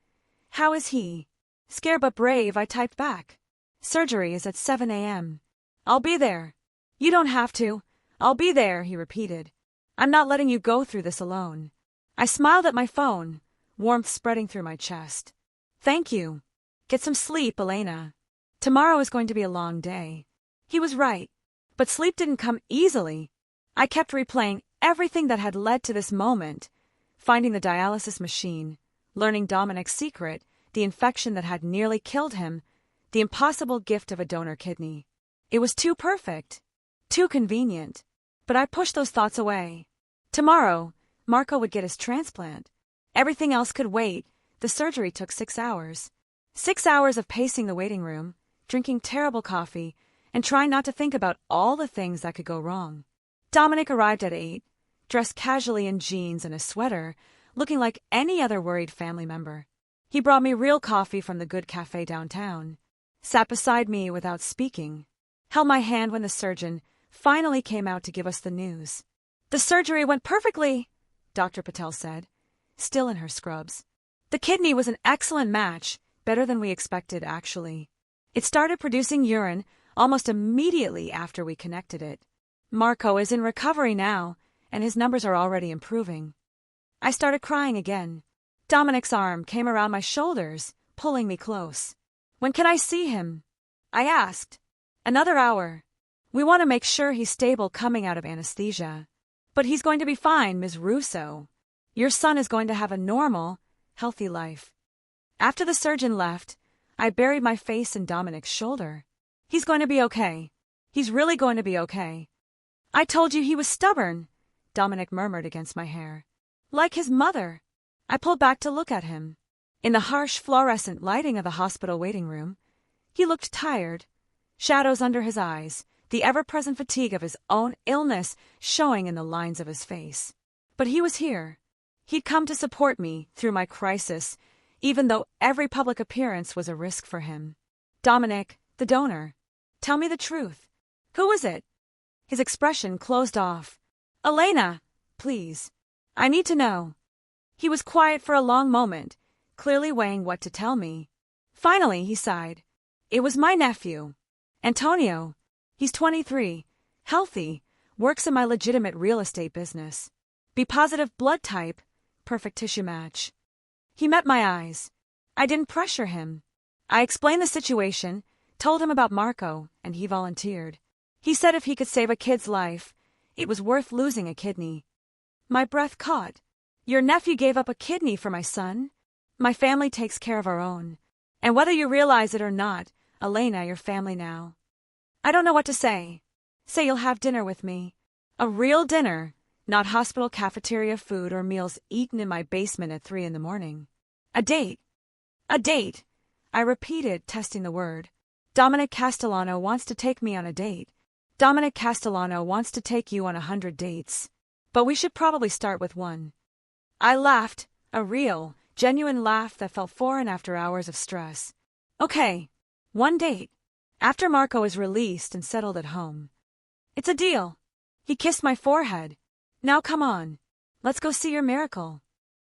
How is he? Scared but brave, I typed back. Surgery is at 7 a.m. I'll be there. You don't have to. I'll be there, he repeated. I'm not letting you go through this alone. I smiled at my phone, warmth spreading through my chest. Thank you. Get some sleep, Elena. Tomorrow is going to be a long day. He was right. But sleep didn't come easily. I kept replaying everything that had led to this moment, finding the dialysis machine, learning Dominic's secret, the infection that had nearly killed him, the impossible gift of a donor kidney. It was too perfect, too convenient. But I pushed those thoughts away. Tomorrow, Marco would get his transplant. Everything else could wait. The surgery took 6 hours. 6 hours of pacing the waiting room, drinking terrible coffee, and trying not to think about all the things that could go wrong. Dominic arrived at 8, dressed casually in jeans and a sweater, looking like any other worried family member. He brought me real coffee from the good cafe downtown, sat beside me without speaking, held my hand when the surgeon finally came out to give us the news. The surgery went perfectly, Dr. Patel said, still in her scrubs. The kidney was an excellent match, better than we expected, actually. It started producing urine almost immediately after we connected it. Marco is in recovery now, and his numbers are already improving. I started crying again. Dominic's arm came around my shoulders, pulling me close. When can I see him? I asked. Another hour. We want to make sure he's stable coming out of anesthesia. But he's going to be fine, Ms. Russo. Your son is going to have a normal, healthy life. After the surgeon left, I buried my face in Dominic's shoulder. He's going to be okay. He's really going to be okay. I told you he was stubborn, Dominic murmured against my hair. Like his mother. I pulled back to look at him. In the harsh fluorescent lighting of the hospital waiting room, he looked tired, shadows under his eyes, the ever-present fatigue of his own illness showing in the lines of his face. But he was here. He'd come to support me through my crisis, even though every public appearance was a risk for him. Dominic, the donor. Tell me the truth. Who is it? His expression closed off. Elena, please. I need to know. He was quiet for a long moment, clearly weighing what to tell me. Finally, he sighed. It was my nephew. Antonio. He's 23, healthy, works in my legitimate real estate business. B-positive blood type, perfect tissue match. He met my eyes. I didn't pressure him. I explained the situation, told him about Marco, and he volunteered. He said if he could save a kid's life, it was worth losing a kidney. My breath caught. Your nephew gave up a kidney for my son? My family takes care of our own. And whether you realize it or not, Elena, your family now. I don't know what to say. Say you'll have dinner with me. A real dinner, not hospital cafeteria food or meals eaten in my basement at 3 a.m. A date. A date, I repeated, testing the word. Dominic Castellano wants to take me on a date. Dominic Castellano wants to take you on 100 dates. But we should probably start with one. I laughed, a real, genuine laugh that felt foreign after hours of stress. Okay, one date. After Marco is released and settled at home. It's a deal. He kissed my forehead. Now come on. Let's go see your miracle.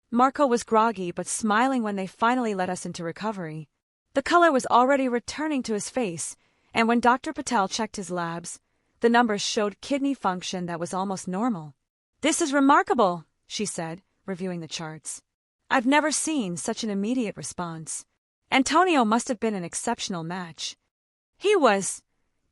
Marco was groggy but smiling when they finally let us into recovery. The color was already returning to his face, and when Dr. Patel checked his labs, the numbers showed kidney function that was almost normal. This is remarkable, she said, reviewing the charts. I've never seen such an immediate response. Antonio must have been an exceptional match. He was,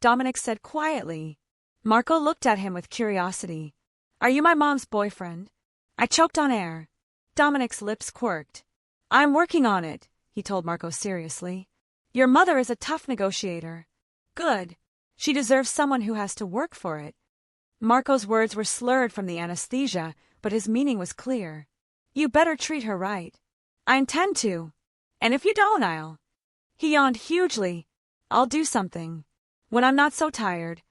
Dominic said quietly. Marco looked at him with curiosity. Are you my mom's boyfriend? I choked on air. Dominic's lips quirked. I'm working on it, he told Marco seriously. Your mother is a tough negotiator. Good. She deserves someone who has to work for it. Marco's words were slurred from the anesthesia, but his meaning was clear. You better treat her right. I intend to. And if you don't, I'll. He yawned hugely. I'll do something. When I'm not so tired.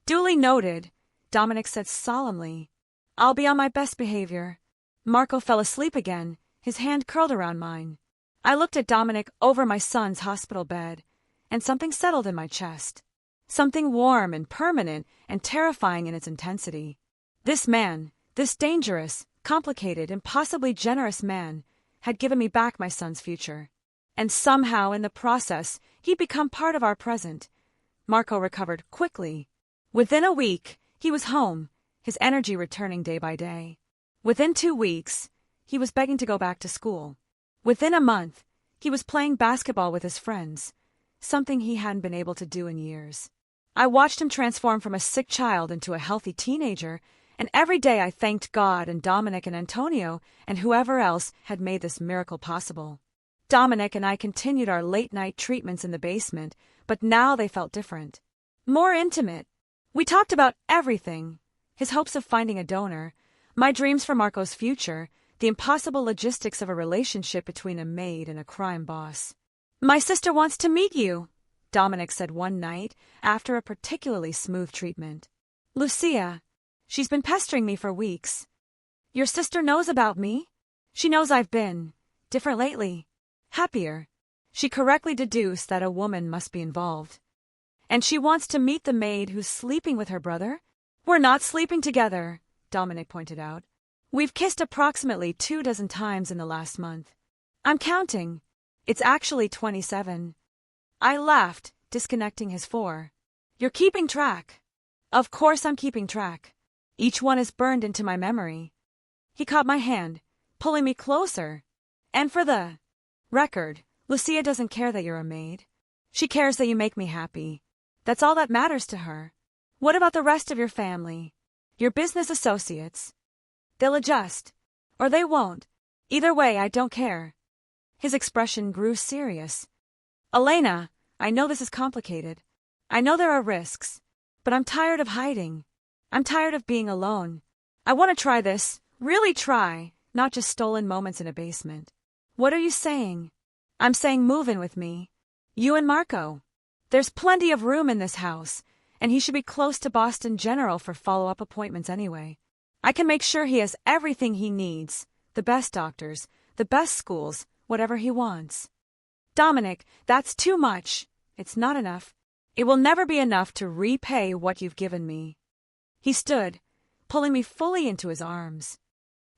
Duly noted, Dominic said solemnly. I'll be on my best behavior. Marco fell asleep again, his hand curled around mine. I looked at Dominic over my son's hospital bed, and something settled in my chest. Something warm and permanent and terrifying in its intensity. This man, this dangerous, complicated, impossibly generous man, had given me back my son's future. And somehow, in the process, he'd become part of our present. Marco recovered quickly. Within a week, he was home, his energy returning day by day. Within 2 weeks, he was begging to go back to school. Within a month, he was playing basketball with his friends, something he hadn't been able to do in years. I watched him transform from a sick child into a healthy teenager, and every day I thanked God and Dominic and Antonio and whoever else had made this miracle possible. Dominic and I continued our late-night treatments in the basement, but now they felt different. More intimate. We talked about everything. His hopes of finding a donor, my dreams for Marco's future, the impossible logistics of a relationship between a maid and a crime boss. My sister wants to meet you, Dominic said one night after a particularly smooth treatment. Lucia. She's been pestering me for weeks. Your sister knows about me? She knows I've been different lately. Happier. She correctly deduced that a woman must be involved. And she wants to meet the maid who's sleeping with her brother? We're not sleeping together, Dominic pointed out. We've kissed approximately 24 times in the last month. I'm counting. It's actually 27. I laughed, disconnecting his 4. You're keeping track. Of course I'm keeping track. Each one is burned into my memory. He caught my hand, pulling me closer. And for the record, Lucia doesn't care that you're a maid. She cares that you make me happy. That's all that matters to her. What about the rest of your family? Your business associates? They'll adjust. Or they won't. Either way, I don't care. His expression grew serious. Elena, I know this is complicated. I know there are risks. But I'm tired of hiding. I'm tired of being alone. I want to try this, really try, not just stolen moments in a basement. What are you saying? I'm saying move in with me. You and Marco. There's plenty of room in this house, and he should be close to Boston General for follow-up appointments anyway. I can make sure he has everything he needs, the best doctors, the best schools, whatever he wants. Dominic, that's too much. It's not enough. It will never be enough to repay what you've given me. He stood, pulling me fully into his arms.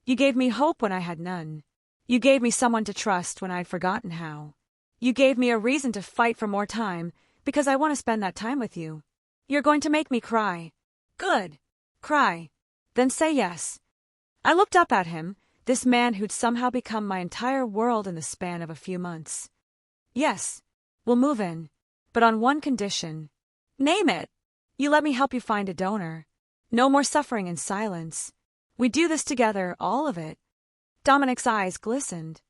You gave me hope when I had none. You gave me someone to trust when I'd forgotten how. You gave me a reason to fight for more time, because I want to spend that time with you. You're going to make me cry. Good. Cry. Then say yes. I looked up at him, this man who'd somehow become my entire world in the span of a few months. Yes. We'll move in. But on one condition. Name it. You let me help you find a donor. No more suffering in silence. We do this together, all of it. Dominic's eyes glistened.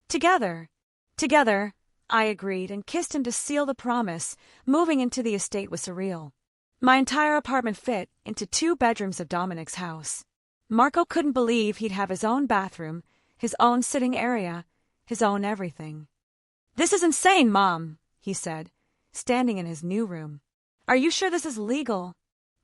Together. Together, I agreed and kissed him to seal the promise. Moving into the estate was surreal. My entire apartment fit into 2 bedrooms of Dominic's house. Marco couldn't believe he'd have his own bathroom, his own sitting area, his own everything. This is insane, Mom, he said, standing in his new room. Are you sure this is legal?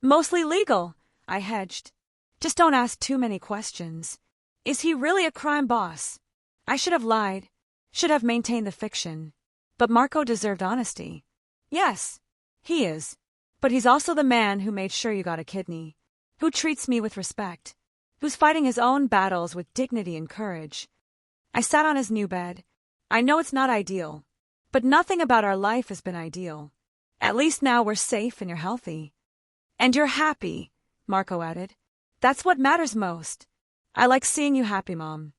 Mostly legal, I hedged. Just don't ask too many questions. Is he really a crime boss? I should have lied, should have maintained the fiction. But Marco deserved honesty. Yes, he is. But he's also the man who made sure you got a kidney, who treats me with respect, who's fighting his own battles with dignity and courage. I sat on his new bed. I know it's not ideal, but nothing about our life has been ideal. At least now we're safe and you're healthy. And you're happy, Marco added. That's what matters most. I like seeing you happy, Mom.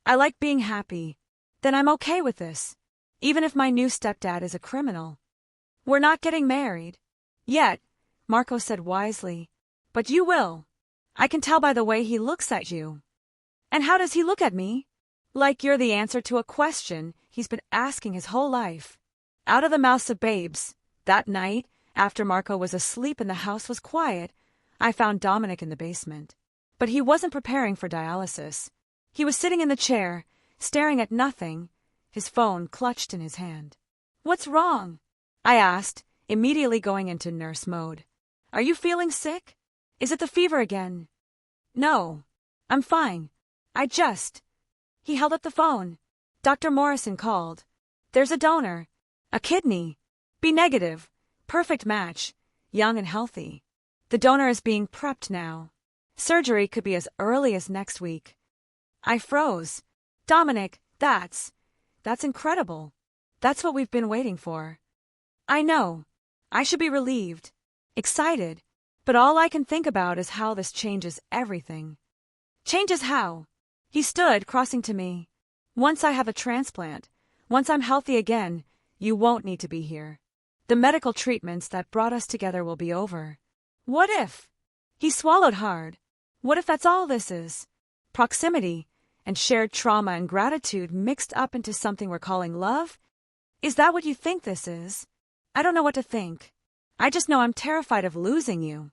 I like being happy. Then I'm okay with this, even if my new stepdad is a criminal. We're not getting married. Yet, Marco said wisely. But you will. I can tell by the way he looks at you. And how does he look at me? Like you're the answer to a question he's been asking his whole life. Out of the mouths of babes. That night, after Marco was asleep and the house was quiet, I found Dominic in the basement. But he wasn't preparing for dialysis. He was sitting in the chair, staring at nothing, his phone clutched in his hand. What's wrong? I asked, immediately going into nurse mode. Are you feeling sick? Is it the fever again? No. I'm fine. He held up the phone. Dr. Morrison called. There's a donor. A kidney. B negative. Perfect match. Young and healthy. The donor is being prepped now. Surgery could be as early as next week. I froze. Dominic, that's incredible. That's what we've been waiting for. I know. I should be relieved. Excited. But all I can think about is how this changes everything. Changes how? He stood, crossing to me. Once I have a transplant, once I'm healthy again, you won't need to be here. The medical treatments that brought us together will be over. What if? He swallowed hard. What if that's all this is? Proximity and shared trauma and gratitude mixed up into something we're calling love? Is that what you think this is? I don't know what to think. I just know I'm terrified of losing you.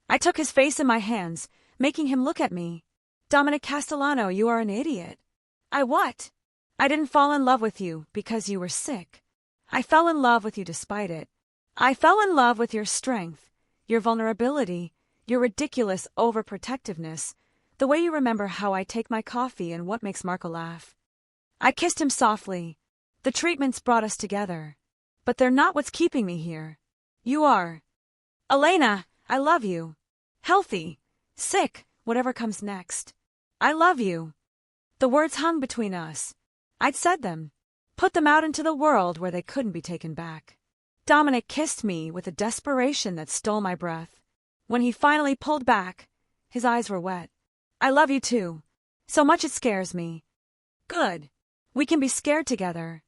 I took his face in my hands, making him look at me. Dominic Castellano, you are an idiot. I what? I didn't fall in love with you because you were sick. I fell in love with you despite it. I fell in love with your strength, your vulnerability, your ridiculous overprotectiveness, the way you remember how I take my coffee and what makes Marco laugh. I kissed him softly. The treatments brought us together. But they're not what's keeping me here. You are. Elena, I love you. Healthy. Sick. Whatever comes next. I love you. The words hung between us. I'd said them. Put them out into the world where they couldn't be taken back. Dominic kissed me with a desperation that stole my breath. When he finally pulled back, his eyes were wet. I love you too. So much it scares me. Good. We can be scared together.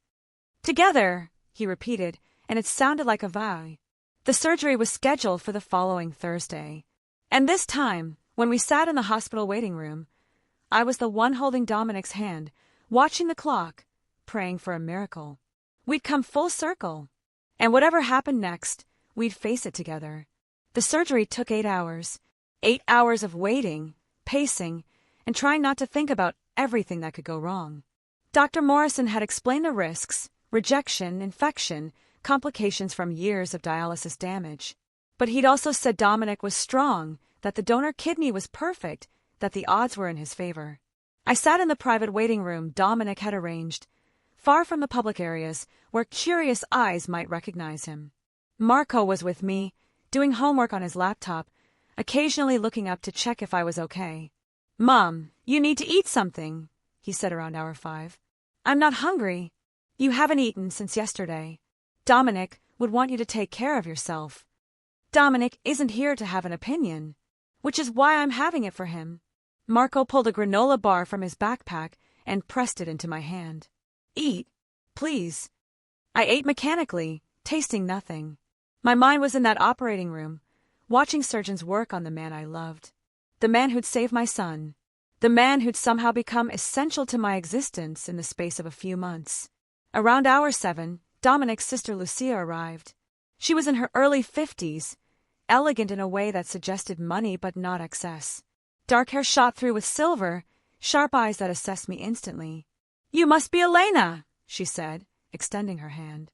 Together, he repeated, and it sounded like a vow. The surgery was scheduled for the following Thursday. And this time, when we sat in the hospital waiting room, I was the one holding Dominic's hand, watching the clock, praying for a miracle. We'd come full circle. And whatever happened next, we'd face it together. The surgery took 8 hours. 8 hours of waiting, pacing, and trying not to think about everything that could go wrong. Dr. Morrison had explained the risks, rejection, infection, complications from years of dialysis damage. But he'd also said Dominic was strong, that the donor kidney was perfect, that the odds were in his favor. I sat in the private waiting room Dominic had arranged, far from the public areas where curious eyes might recognize him. Marco was with me, doing homework on his laptop, occasionally looking up to check if I was okay. "Mom, you need to eat something," he said around hour 5. "I'm not hungry. You haven't eaten since yesterday. Dominic would want you to take care of yourself. Dominic isn't here to have an opinion, which is why I'm having it for him." Marco pulled a granola bar from his backpack and pressed it into my hand. "Eat, please." I ate mechanically, tasting nothing. My mind was in that operating room, watching surgeons work on the man I loved. The man who'd saved my son. The man who'd somehow become essential to my existence in the space of a few months. Around hour 7, Dominic's sister Lucia arrived. She was in her early 50s, elegant in a way that suggested money but not excess. Dark hair shot through with silver, sharp eyes that assessed me instantly. "You must be Elena," she said, extending her hand.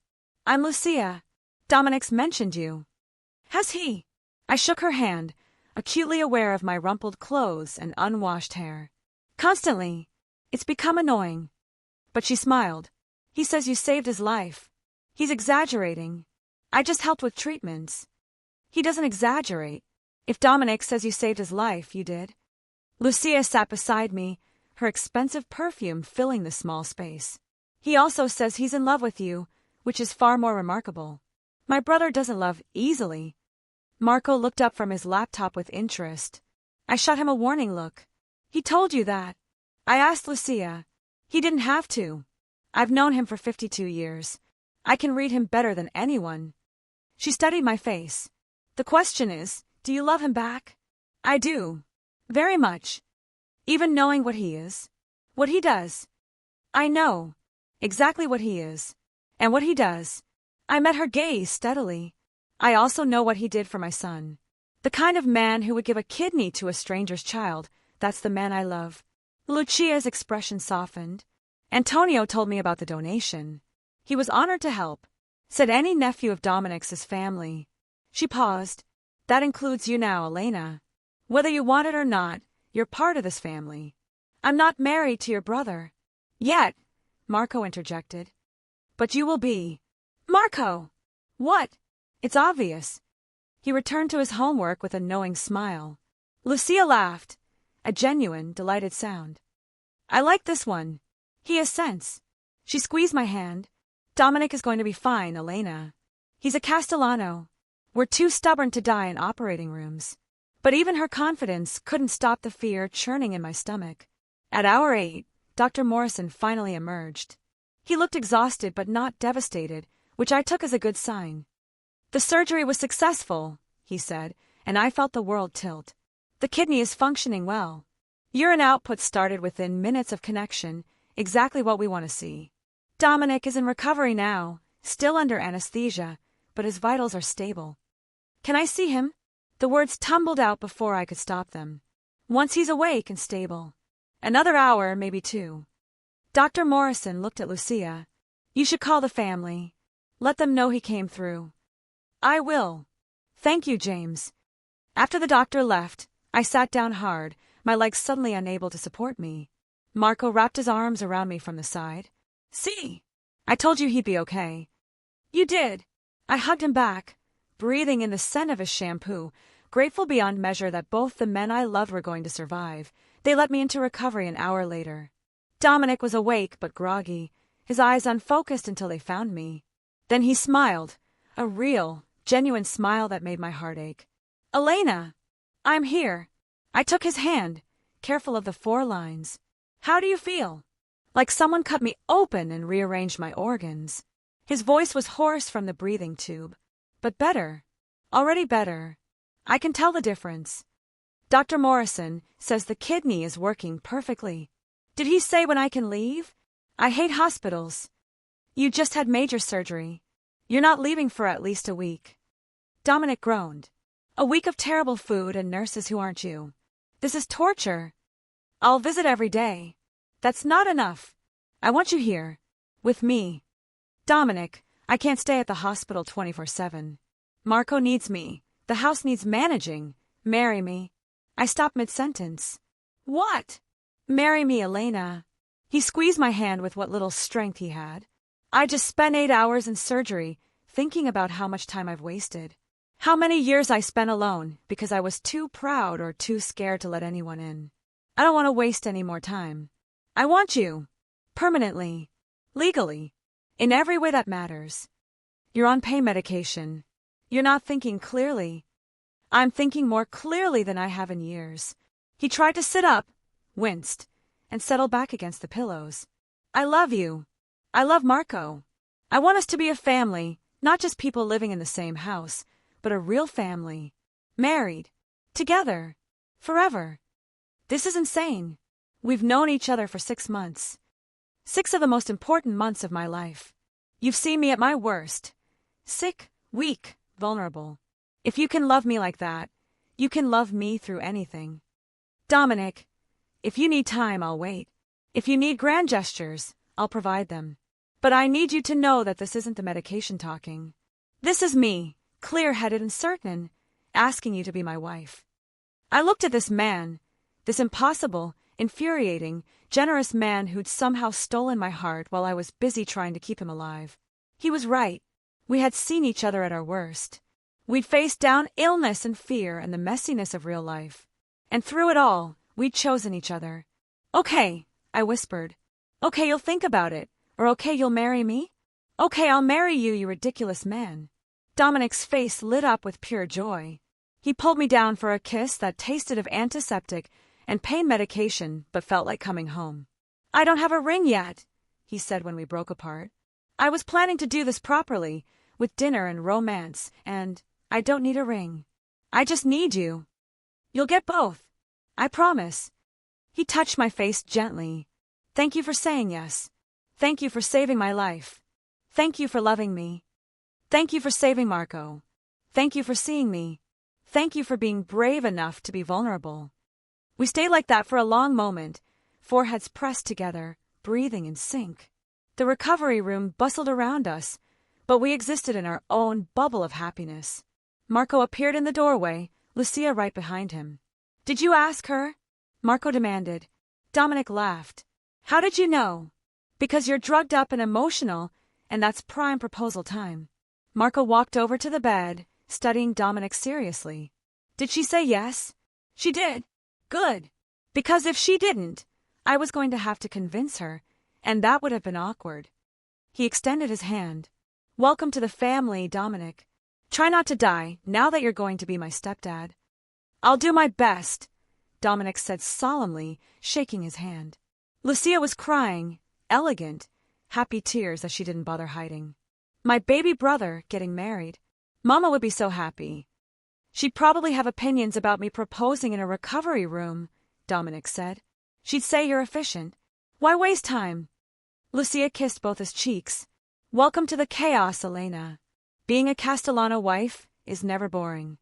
"I'm Lucia. Dominic's mentioned you." "Has he?" I shook her hand, acutely aware of my rumpled clothes and unwashed hair. "Constantly. It's become annoying." But she smiled. "He says you saved his life. He's exaggerating. I just helped with treatments." "He doesn't exaggerate. If Dominic says you saved his life, you did." Lucia sat beside me, her expensive perfume filling the small space. "He also says he's in love with you, which is far more remarkable. My brother doesn't love easily." Marco looked up from his laptop with interest. I shot him a warning look. "He told you that?" I asked Lucia. "He didn't have to. I've known him for 52 years. I can read him better than anyone." She studied my face. "The question is, do you love him back?" "I do. Very much. Even knowing what he is. What he does. I know exactly what he is. And what he does." I met her gaze steadily. "I also know what he did for my son. The kind of man who would give a kidney to a stranger's child. That's the man I love." Lucia's expression softened. "Antonio told me about the donation. He was honored to help. Said any nephew of Dominic's is family." She paused. "That includes you now, Elena. Whether you want it or not, you're part of this family." "I'm not married to your brother." "Yet," Marco interjected. "But you will be." "Marco!" "What?" "It's obvious." He returned to his homework with a knowing smile. Lucia laughed, a genuine, delighted sound. "I like this one. He has sense." She squeezed my hand. "Dominic is going to be fine, Elena. He's a Castellano. We're too stubborn to die in operating rooms." But even her confidence couldn't stop the fear churning in my stomach. At hour 8, Dr. Morrison finally emerged. He looked exhausted but not devastated, which I took as a good sign. "The surgery was successful," he said, and I felt the world tilt. "The kidney is functioning well. Urine output started within minutes of connection, exactly what we want to see. Dominic is in recovery now, still under anesthesia, but his vitals are stable." "Can I see him?" The words tumbled out before I could stop them. "Once he's awake and stable. Another hour, maybe 2. Dr. Morrison looked at Lucia. "You should call the family. Let them know he came through." "I will. Thank you, James." After the doctor left, I sat down hard, my legs suddenly unable to support me. Marco wrapped his arms around me from the side. "See? I told you he'd be okay." "You did." I hugged him back, breathing in the scent of his shampoo, grateful beyond measure that both the men I loved were going to survive. They let me into recovery an hour later. Dominic was awake but groggy, his eyes unfocused until they found me. Then he smiled, a real, genuine smile that made my heart ache. "Elena! I'm here." I took his hand, careful of the 4 lines. "How do you feel?" Like someone cut me open and rearranged my organs. His voice was hoarse from the breathing tube. But better. Already better. I can tell the difference. Dr. Morrison says the kidney is working perfectly. Did he say when I can leave? I hate hospitals. You just had major surgery. You're not leaving for at least a week. Dominic groaned. A week of terrible food and nurses who aren't you. This is torture. I'll visit every day. That's not enough. I want you here. With me. Dominic, I can't stay at the hospital 24/7. Marco needs me. The house needs managing. Marry me. I stopped mid-sentence. What? Marry me, Elena. He squeezed my hand with what little strength he had. I just spent 8 hours in surgery, thinking about how much time I've wasted. How many years I spent alone because I was too proud or too scared to let anyone in. I don't want to waste any more time. I want you. Permanently. Legally. In every way that matters. You're on pain medication. You're not thinking clearly. I'm thinking more clearly than I have in years. He tried to sit up, winced, and settled back against the pillows. I love you. I love Marco. I want us to be a family, not just people living in the same house, but a real family. Married. Together. Forever. This is insane. We've known each other for 6 months. 6 of the most important months of my life. You've seen me at my worst. Sick, weak, vulnerable. If you can love me like that, you can love me through anything. Dominic, if you need time, I'll wait. If you need grand gestures, I'll provide them. But I need you to know that this isn't the medication talking. This is me, clear-headed and certain, asking you to be my wife. I looked at this man, this impossible, infuriating, generous man who'd somehow stolen my heart while I was busy trying to keep him alive. He was right. We had seen each other at our worst. We'd faced down illness and fear and the messiness of real life. And through it all, we'd chosen each other. Okay, I whispered. Okay, you'll think about it. Or okay, you'll marry me? Okay, I'll marry you, you ridiculous man. Dominic's face lit up with pure joy. He pulled me down for a kiss that tasted of antiseptic and pain medication but felt like coming home. I don't have a ring yet, he said when we broke apart. I was planning to do this properly, with dinner and romance, and I don't need a ring. I just need you. You'll get both. I promise. He touched my face gently. Thank you for saying yes. Thank you for saving my life. Thank you for loving me. Thank you for saving Marco. Thank you for seeing me. Thank you for being brave enough to be vulnerable. We stayed like that for a long moment, foreheads pressed together, breathing in sync. The recovery room bustled around us, but we existed in our own bubble of happiness. Marco appeared in the doorway, Lucia right behind him. Did you ask her? Marco demanded. Dominic laughed. How did you know? Because you're drugged up and emotional, and that's prime proposal time. Marco walked over to the bed, studying Dominic seriously. Did she say yes? She did. Good. Because if she didn't, I was going to have to convince her, and that would have been awkward. He extended his hand. Welcome to the family, Dominic. Try not to die, now that you're going to be my stepdad. I'll do my best, Dominic said solemnly, shaking his hand. Lucia was crying, elegant, happy tears that she didn't bother hiding. My baby brother getting married. Mama would be so happy. She'd probably have opinions about me proposing in a recovery room, Dominic said. She'd say you're efficient. Why waste time? Lucia kissed both his cheeks. Welcome to the chaos, Elena. Being a Castellano wife is never boring.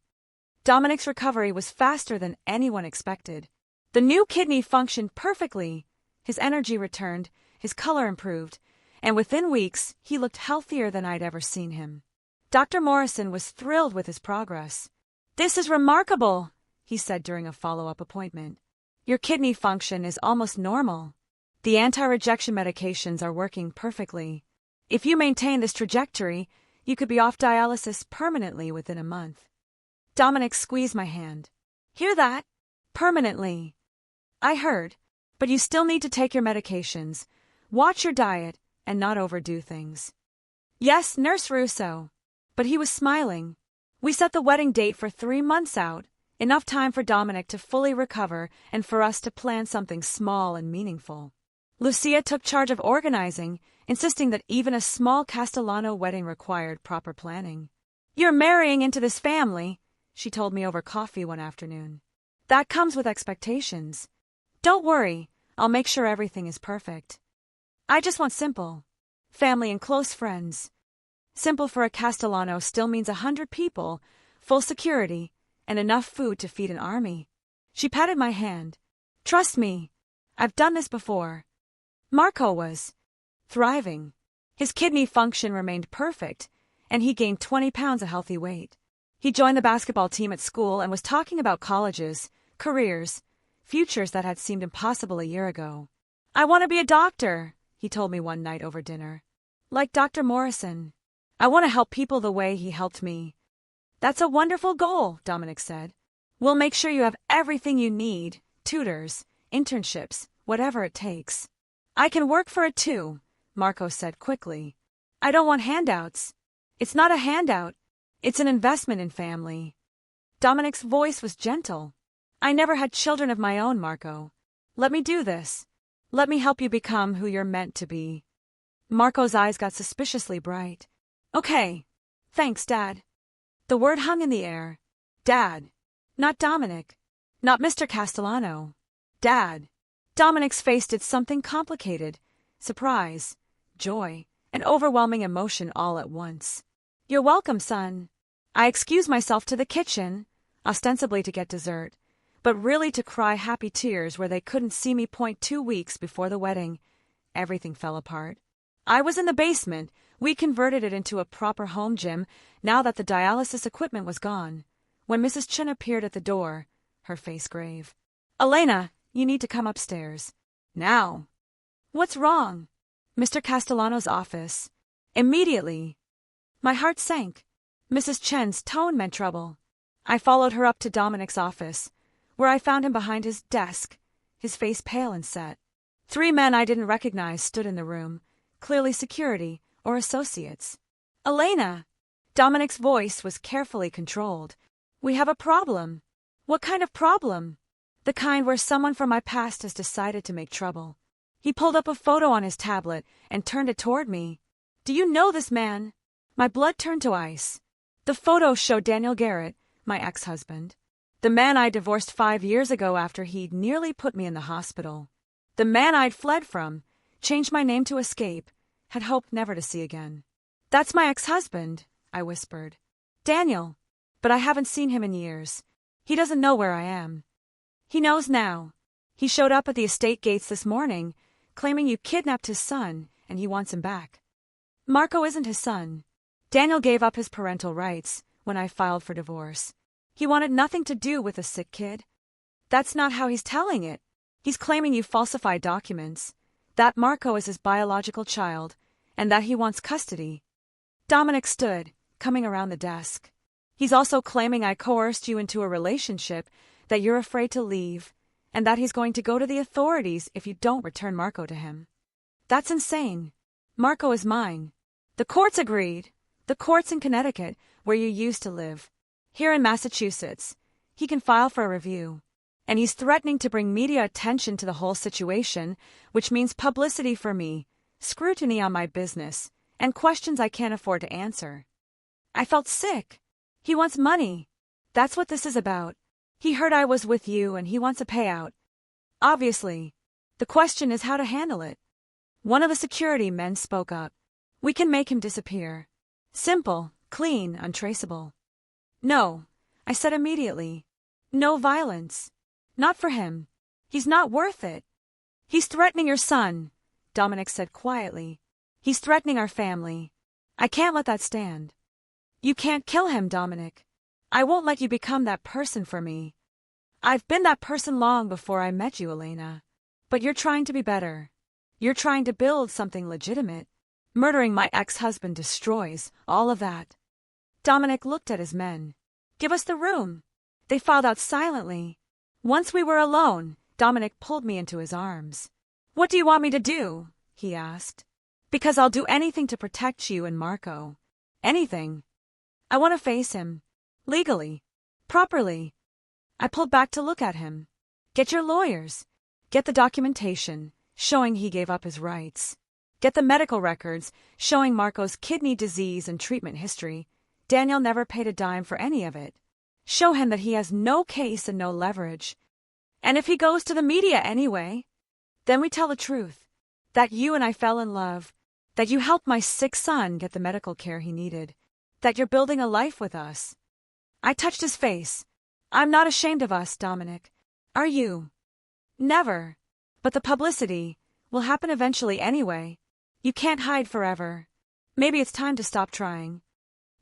Dominic's recovery was faster than anyone expected. The new kidney functioned perfectly. His energy returned, his color improved, and within weeks he looked healthier than I'd ever seen him. Dr. Morrison was thrilled with his progress. This is remarkable, he said during a follow-up appointment. Your kidney function is almost normal. The anti-rejection medications are working perfectly. If you maintain this trajectory, you could be off dialysis permanently within a month. Dominic squeezed my hand. Hear that? Permanently. I heard. But you still need to take your medications, watch your diet, and not overdo things. Yes, Nurse Russo. But he was smiling. We set the wedding date for 3 months out, enough time for Dominic to fully recover and for us to plan something small and meaningful. Lucia took charge of organizing, insisting that even a small Castellano wedding required proper planning. You're marrying into this family, she told me over coffee one afternoon. That comes with expectations. Don't worry, I'll make sure everything is perfect. I just want simple. Family and close friends. Simple for a Castellano still means 100 people, full security, and enough food to feed an army. She patted my hand. Trust me, I've done this before. Marco was thriving. His kidney function remained perfect, and he gained 20 pounds of healthy weight. He joined the basketball team at school and was talking about colleges, careers, futures that had seemed impossible a year ago. I want to be a doctor, he told me one night over dinner. Like Dr. Morrison. I want to help people the way he helped me. That's a wonderful goal, Dominic said. We'll make sure you have everything you need, tutors, internships, whatever it takes. I can work for it too, Marco said quickly. I don't want handouts. It's not a handout. It's an investment in family. Dominic's voice was gentle. I never had children of my own, Marco. Let me do this. Let me help you become who you're meant to be. Marco's eyes got suspiciously bright. Okay. Thanks, Dad. The word hung in the air. Dad. Not Dominic. Not Mr. Castellano. Dad. Dominic's face did something complicated. Surprise, joy, and overwhelming emotion all at once. You're welcome, son. I excused myself to the kitchen, ostensibly to get dessert, but really to cry happy tears where they couldn't see me. 2 weeks before the wedding, everything fell apart. I was in the basement. We converted it into a proper home gym now that the dialysis equipment was gone. When Mrs. Chen appeared at the door, her face grave. Elena, you need to come upstairs. Now. What's wrong? Mr. Castellano's office. Immediately. My heart sank. Mrs. Chen's tone meant trouble. I followed her up to Dominic's office, where I found him behind his desk, his face pale and set. 3 men I didn't recognize stood in the room, clearly security or associates. Elena! Dominic's voice was carefully controlled. We have a problem. What kind of problem? The kind where someone from my past has decided to make trouble. He pulled up a photo on his tablet and turned it toward me. Do you know this man? My blood turned to ice. The photo showed Daniel Garrett, my ex-husband. The man I divorced 5 years ago after he'd nearly put me in the hospital. The man I'd fled from, changed my name to escape, had hoped never to see again. That's my ex-husband, I whispered. Daniel. But I haven't seen him in years. He doesn't know where I am. He knows now. He showed up at the estate gates this morning, claiming you kidnapped his son, and he wants him back. Marco isn't his son. Daniel gave up his parental rights when I filed for divorce. He wanted nothing to do with a sick kid. That's not how he's telling it. He's claiming you falsified documents, that Marco is his biological child, and that he wants custody. Dominic stood, coming around the desk. He's also claiming I coerced you into a relationship, that you're afraid to leave, and that he's going to go to the authorities if you don't return Marco to him. That's insane. Marco is mine. The courts agreed. The courts in Connecticut, where you used to live. Here in Massachusetts. He can file for a review. And he's threatening to bring media attention to the whole situation, which means publicity for me, scrutiny on my business, and questions I can't afford to answer. I felt sick. He wants money. That's what this is about. He heard I was with you and he wants a payout. Obviously. The question is how to handle it. One of the security men spoke up. We can make him disappear. Simple, clean, untraceable. No, I said immediately. No violence. Not for him. He's not worth it. He's threatening your son, Dominic said quietly. He's threatening our family. I can't let that stand. You can't kill him, Dominic. I won't let you become that person for me. I've been that person long before I met you, Elena. But you're trying to be better. You're trying to build something legitimate. Murdering my ex-husband destroys all of that. Dominic looked at his men. Give us the room. They filed out silently. Once we were alone, Dominic pulled me into his arms. "What do you want me to do?" he asked. "Because I'll do anything to protect you and Marco. Anything. I want to face him. Legally. Properly." I pulled back to look at him. "Get your lawyers. Get the documentation showing he gave up his rights. Get the medical records showing Marco's kidney disease and treatment history. Daniel never paid a dime for any of it. Show him that he has no case and no leverage. And if he goes to the media anyway, then we tell the truth. That you and I fell in love. That you helped my sick son get the medical care he needed. That you're building a life with us." I touched his face. "I'm not ashamed of us, Dominic. Are you?" "Never. But the publicity will happen eventually anyway. You can't hide forever. Maybe it's time to stop trying."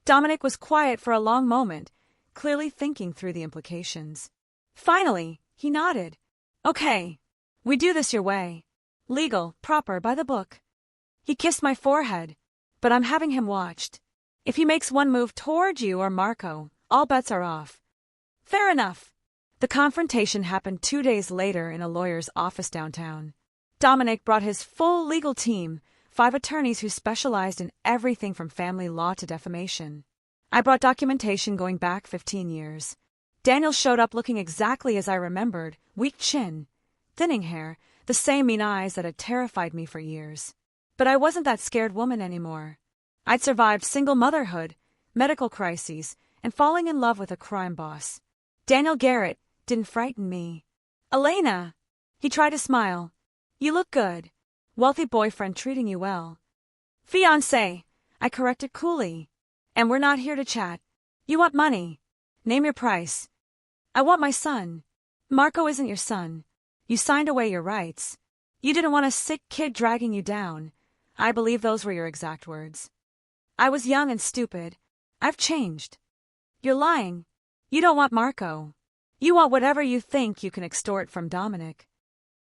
Dominic was quiet for a long moment, clearly thinking through the implications. Finally, he nodded. "Okay. We do this your way. Legal, proper, by the book." He kissed my forehead. "But I'm having him watched. If he makes one move toward you or Marco, all bets are off." "Fair enough." The confrontation happened 2 days later in a lawyer's office downtown. Dominic brought his full legal team, 5 attorneys who specialized in everything from family law to defamation. I brought documentation going back 15 years. Daniel showed up looking exactly as I remembered, weak chin, thinning hair, the same mean eyes that had terrified me for years. But I wasn't that scared woman anymore. I'd survived single motherhood, medical crises, and falling in love with a crime boss. Daniel Garrett didn't frighten me. "Elena!" He tried to smile. "You look good. Wealthy boyfriend treating you well." "Fiancé," I corrected coolly. "And we're not here to chat. You want money. Name your price." "I want my son." "Marco isn't your son. You signed away your rights. You didn't want a sick kid dragging you down. I believe those were your exact words." "I was young and stupid. I've changed." "You're lying. You don't want Marco. You want whatever you think you can extort from Dominic."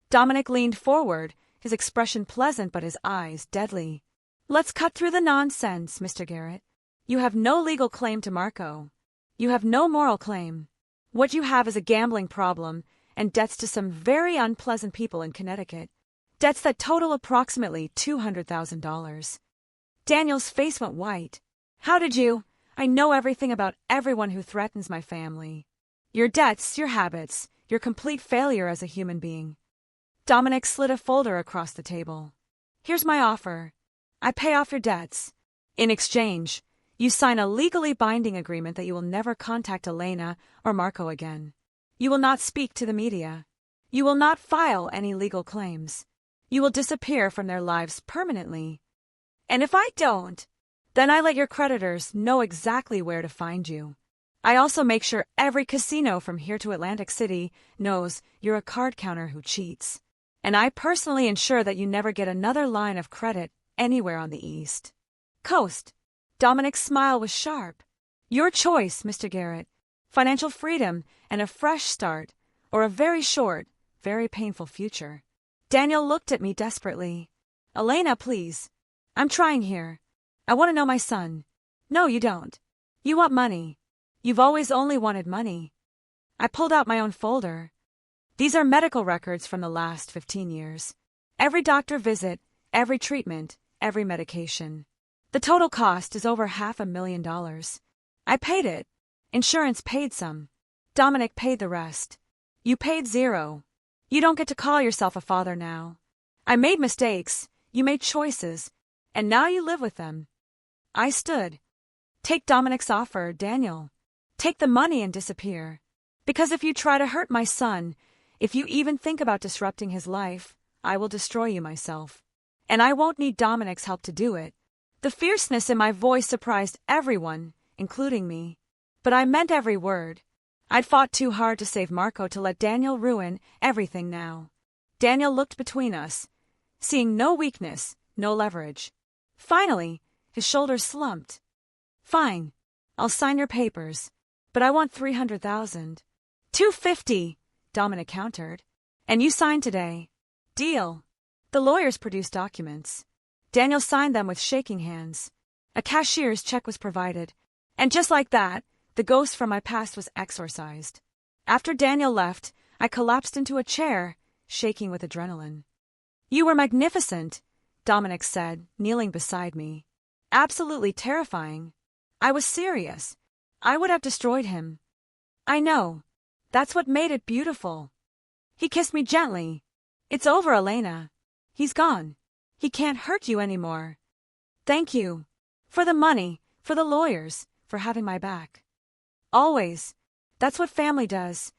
Dominic leaned forward, his expression pleasant but his eyes deadly. "Let's cut through the nonsense, Mr. Garrett. You have no legal claim to Marco. You have no moral claim. What you have is a gambling problem and debts to some very unpleasant people in Connecticut. Debts that total approximately $200,000. Daniel's face went white. "How did you? I know everything about everyone who threatens my family. Your debts, your habits, your complete failure as a human being." Dominic slid a folder across the table. "Here's my offer. I pay off your debts. In exchange, you sign a legally binding agreement that you will never contact Elena or Marco again. You will not speak to the media. You will not file any legal claims. You will disappear from their lives permanently. And if I don't, then I let your creditors know exactly where to find you. I also make sure every casino from here to Atlantic City knows you're a card counter who cheats. And I personally ensure that you never get another line of credit anywhere on the East Coast." Dominic's smile was sharp. "Your choice, Mr. Garrett. Financial freedom and a fresh start, or a very short, very painful future." Daniel looked at me desperately. "Elena, please. I'm trying here. I want to know my son." "No, you don't. You want money. You've always only wanted money." I pulled out my own folder. These are medical records from the last 15 years. Every doctor visit, every treatment, every medication. The total cost is over $500,000. I paid it. Insurance paid some. Dominic paid the rest. You paid zero. You don't get to call yourself a father now. I made mistakes. You made choices. And now you live with them. I stood. "Take Dominic's offer, Daniel. Take the money and disappear. Because if you try to hurt my son, if you even think about disrupting his life, I will destroy you myself. And I won't need Dominic's help to do it." The fierceness in my voice surprised everyone, including me. But I meant every word. I'd fought too hard to save Marco to let Daniel ruin everything now. Daniel looked between us, seeing no weakness, no leverage. Finally, his shoulders slumped. "Fine. I'll sign your papers. But I want $300,000. $250," Dominic countered. "And you signed today. Deal." The lawyers produced documents. Daniel signed them with shaking hands. A cashier's check was provided. And just like that, the ghost from my past was exorcised. After Daniel left, I collapsed into a chair shaking with adrenaline. You were magnificent, Dominic said, kneeling beside me. Absolutely terrifying. I was serious. I would have destroyed him. I know. That's what made it beautiful. He kissed me gently. It's over, Elena. He's gone. He can't hurt you anymore. Thank you. For the money, for the lawyers, for having my back. Always. That's what family does.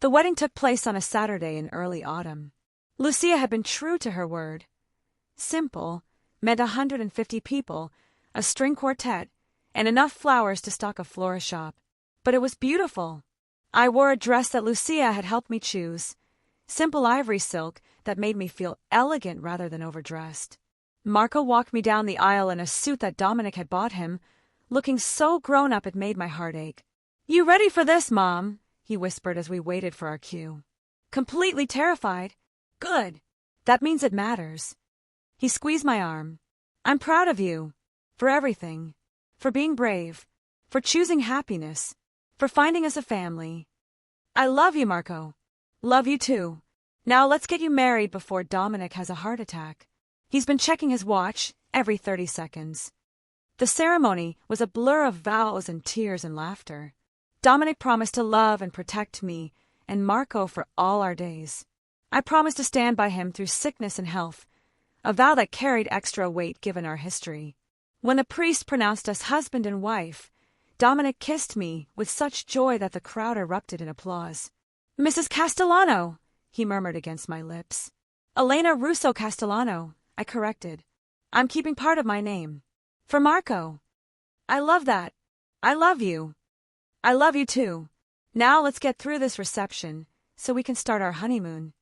The wedding took place on a Saturday in early autumn. Lucia had been true to her word. Simple, meant 150 people, a string quartet, and enough flowers to stock a florist shop. But it was beautiful. I wore a dress that Lucia had helped me choose. Simple ivory silk that made me feel elegant rather than overdressed. Marco walked me down the aisle in a suit that Dominic had bought him, looking so grown up it made my heart ache. You ready for this, Mom? He whispered as we waited for our cue. Completely terrified. Good. That means it matters. He squeezed my arm. I'm proud of you. For everything. For being brave. For choosing happiness. For finding us a family. I love you, Marco. Love you too. Now let's get you married before Dominic has a heart attack. He's been checking his watch every 30 seconds. The ceremony was a blur of vows and tears and laughter. Dominic promised to love and protect me and Marco for all our days. I promised to stand by him through sickness and health, a vow that carried extra weight given our history. When the priest pronounced us husband and wife, Dominic kissed me with such joy that the crowd erupted in applause. Mrs. Castellano, he murmured against my lips. Elena Russo Castellano, I corrected. I'm keeping part of my name. For Marco. I love that. I love you. I love you too. Now let's get through this reception, so we can start our honeymoon.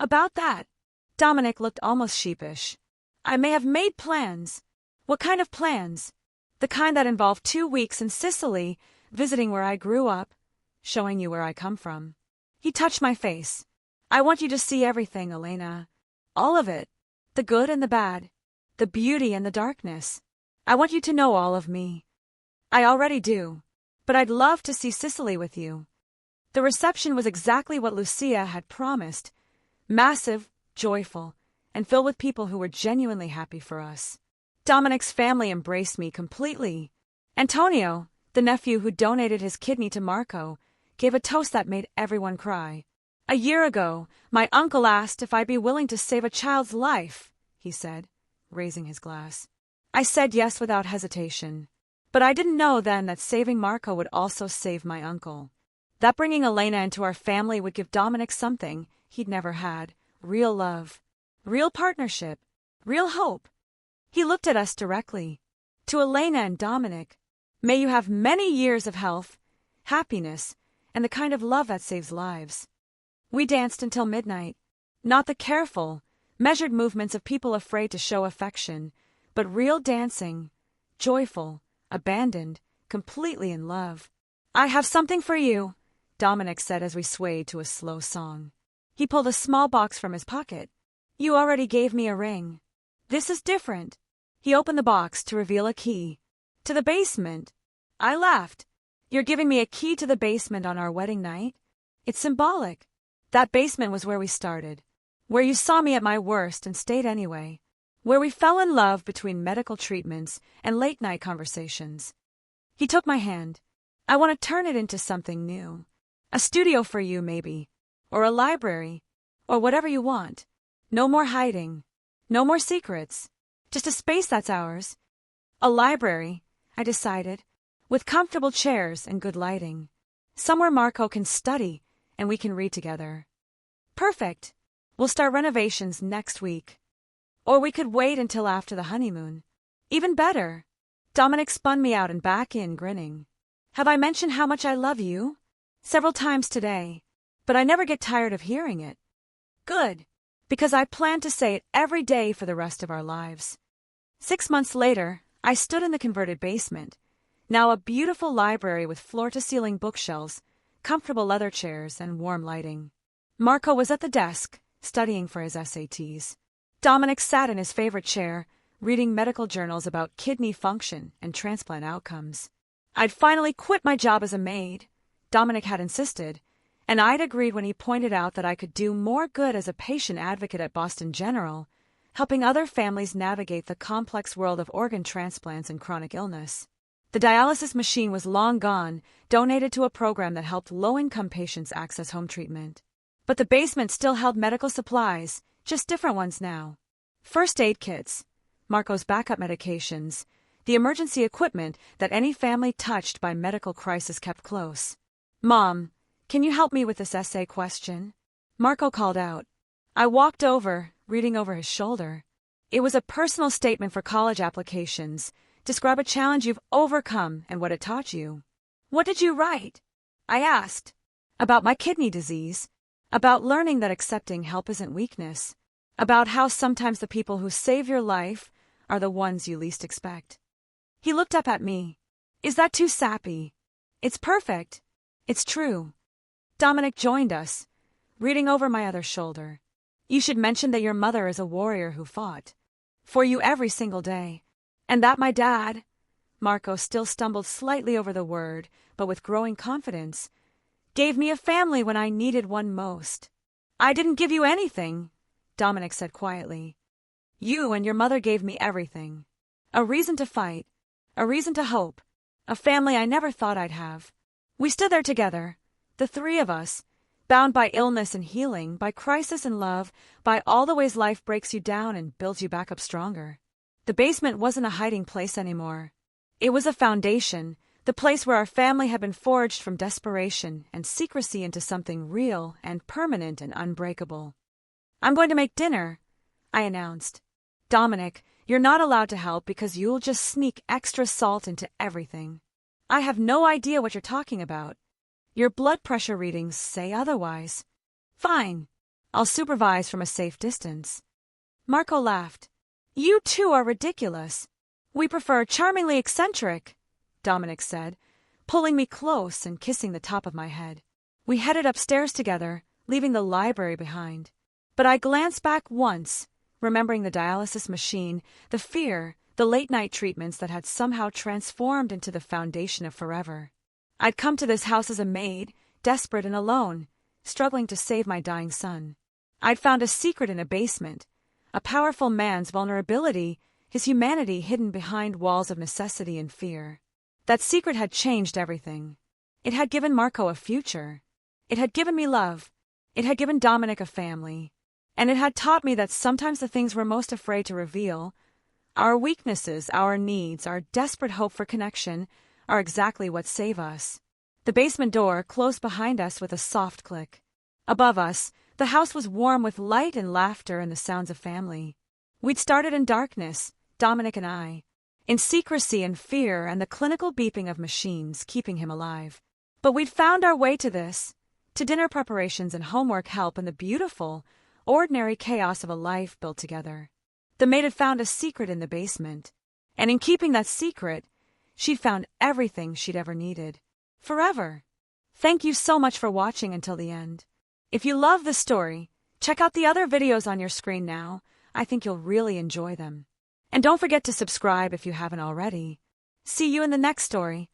About that, Dominic looked almost sheepish. I may have made plans. What kind of plans? The kind that involved 2 weeks in Sicily, visiting where I grew up, showing you where I come from. He touched my face. I want you to see everything, Elena. All of it. The good and the bad. The beauty and the darkness. I want you to know all of me. I already do. But I'd love to see Sicily with you. The reception was exactly what Lucia had promised. Massive, joyful, and filled with people who were genuinely happy for us. Dominic's family embraced me completely. Antonio, the nephew who donated his kidney to Marco, gave a toast that made everyone cry. A year ago, my uncle asked if I'd be willing to save a child's life, he said, raising his glass. I said yes without hesitation. But I didn't know then that saving Marco would also save my uncle. That bringing Elena into our family would give Dominic something he'd never had. Real love. Real partnership. Real hope. He looked at us directly. To Elena and Dominic, may you have many years of health, happiness, and the kind of love that saves lives. We danced until midnight. Not the careful, measured movements of people afraid to show affection, but real dancing, joyful, abandoned, completely in love. I have something for you, Dominic said as we swayed to a slow song. He pulled a small box from his pocket. You already gave me a ring. This is different. He opened the box to reveal a key. To the basement. I laughed. You're giving me a key to the basement on our wedding night? It's symbolic. That basement was where we started. Where you saw me at my worst and stayed anyway. Where we fell in love between medical treatments and late-night conversations. He took my hand. I want to turn it into something new. A studio for you, maybe. Or a library. Or whatever you want. No more hiding. No more secrets. Just a space that's ours. A library, I decided, with comfortable chairs and good lighting. Somewhere Marco can study and we can read together. Perfect. We'll start renovations next week. Or we could wait until after the honeymoon. Even better. Dominic spun me out and back in, grinning. Have I mentioned how much I love you? Several times today. But I never get tired of hearing it. Good. Because I plan to say it every day for the rest of our lives. 6 months later, I stood in the converted basement. Now a beautiful library with floor-to-ceiling bookshelves, comfortable leather chairs, and warm lighting. Marco was at the desk, studying for his SATs. Dominic sat in his favorite chair, reading medical journals about kidney function and transplant outcomes. I'd finally quit my job as a maid, Dominic had insisted, And I'd agreed when he pointed out that I could do more good as a patient advocate at Boston General, helping other families navigate the complex world of organ transplants and chronic illness. The dialysis machine was long gone, donated to a program that helped low-income patients access home treatment. But the basement still held medical supplies, just different ones now. First aid kits, Marco's backup medications, the emergency equipment that any family touched by medical crisis kept close. "Mom, can you help me with this essay question?" Marco called out. I walked over, reading over his shoulder. It was a personal statement for college applications. Describe a challenge you've overcome and what it taught you. "What did you write?" I asked. "About my kidney disease. About learning that accepting help isn't weakness. About how sometimes the people who save your life are the ones you least expect." He looked up at me. "Is that too sappy?" "It's perfect. It's true." Dominic joined us, reading over my other shoulder. "You should mention that your mother is a warrior who fought for you every single day. And that my dad," Marco still stumbled slightly over the word, but with growing confidence, "gave me a family when I needed one most." "I didn't give you anything," Dominic said quietly. "You and your mother gave me everything. A reason to fight, a reason to hope, a family I never thought I'd have. We stood there together, the three of us, bound by illness and healing, by crisis and love, by all the ways life breaks you down and builds you back up stronger." The basement wasn't a hiding place anymore. It was a foundation, the place where our family had been forged from desperation and secrecy into something real and permanent and unbreakable. "I'm going to make dinner," I announced. "Dominic, you're not allowed to help because you'll just sneak extra salt into everything." "I have no idea what you're talking about. Your blood pressure readings say otherwise." "Fine. I'll supervise from a safe distance." Marco laughed. "You two are ridiculous." "We prefer charmingly eccentric," Dominic said, pulling me close and kissing the top of my head. We headed upstairs together, leaving the library behind. But I glanced back once, remembering the dialysis machine, the fear, the late-night treatments that had somehow transformed into the foundation of forever. I'd come to this house as a maid, desperate and alone, struggling to save my dying son. I'd found a secret in a basement, a powerful man's vulnerability, his humanity hidden behind walls of necessity and fear. That secret had changed everything. It had given Marco a future. It had given me love. It had given Dominic a family. And it had taught me that sometimes the things we're most afraid to reveal, our weaknesses, our needs, our desperate hope for connection, are exactly what save us. The basement door closed behind us with a soft click. Above us, the house was warm with light and laughter and the sounds of family. We'd started in darkness, Dominic and I, in secrecy and fear and the clinical beeping of machines keeping him alive. But we'd found our way to this, to dinner preparations and homework help and the beautiful, ordinary chaos of a life built together. The maid had found a secret in the basement, and in keeping that secret, she'd found everything she'd ever needed. Forever. Thank you so much for watching until the end. If you love this story, check out the other videos on your screen now. I think you'll really enjoy them. And don't forget to subscribe if you haven't already. See you in the next story.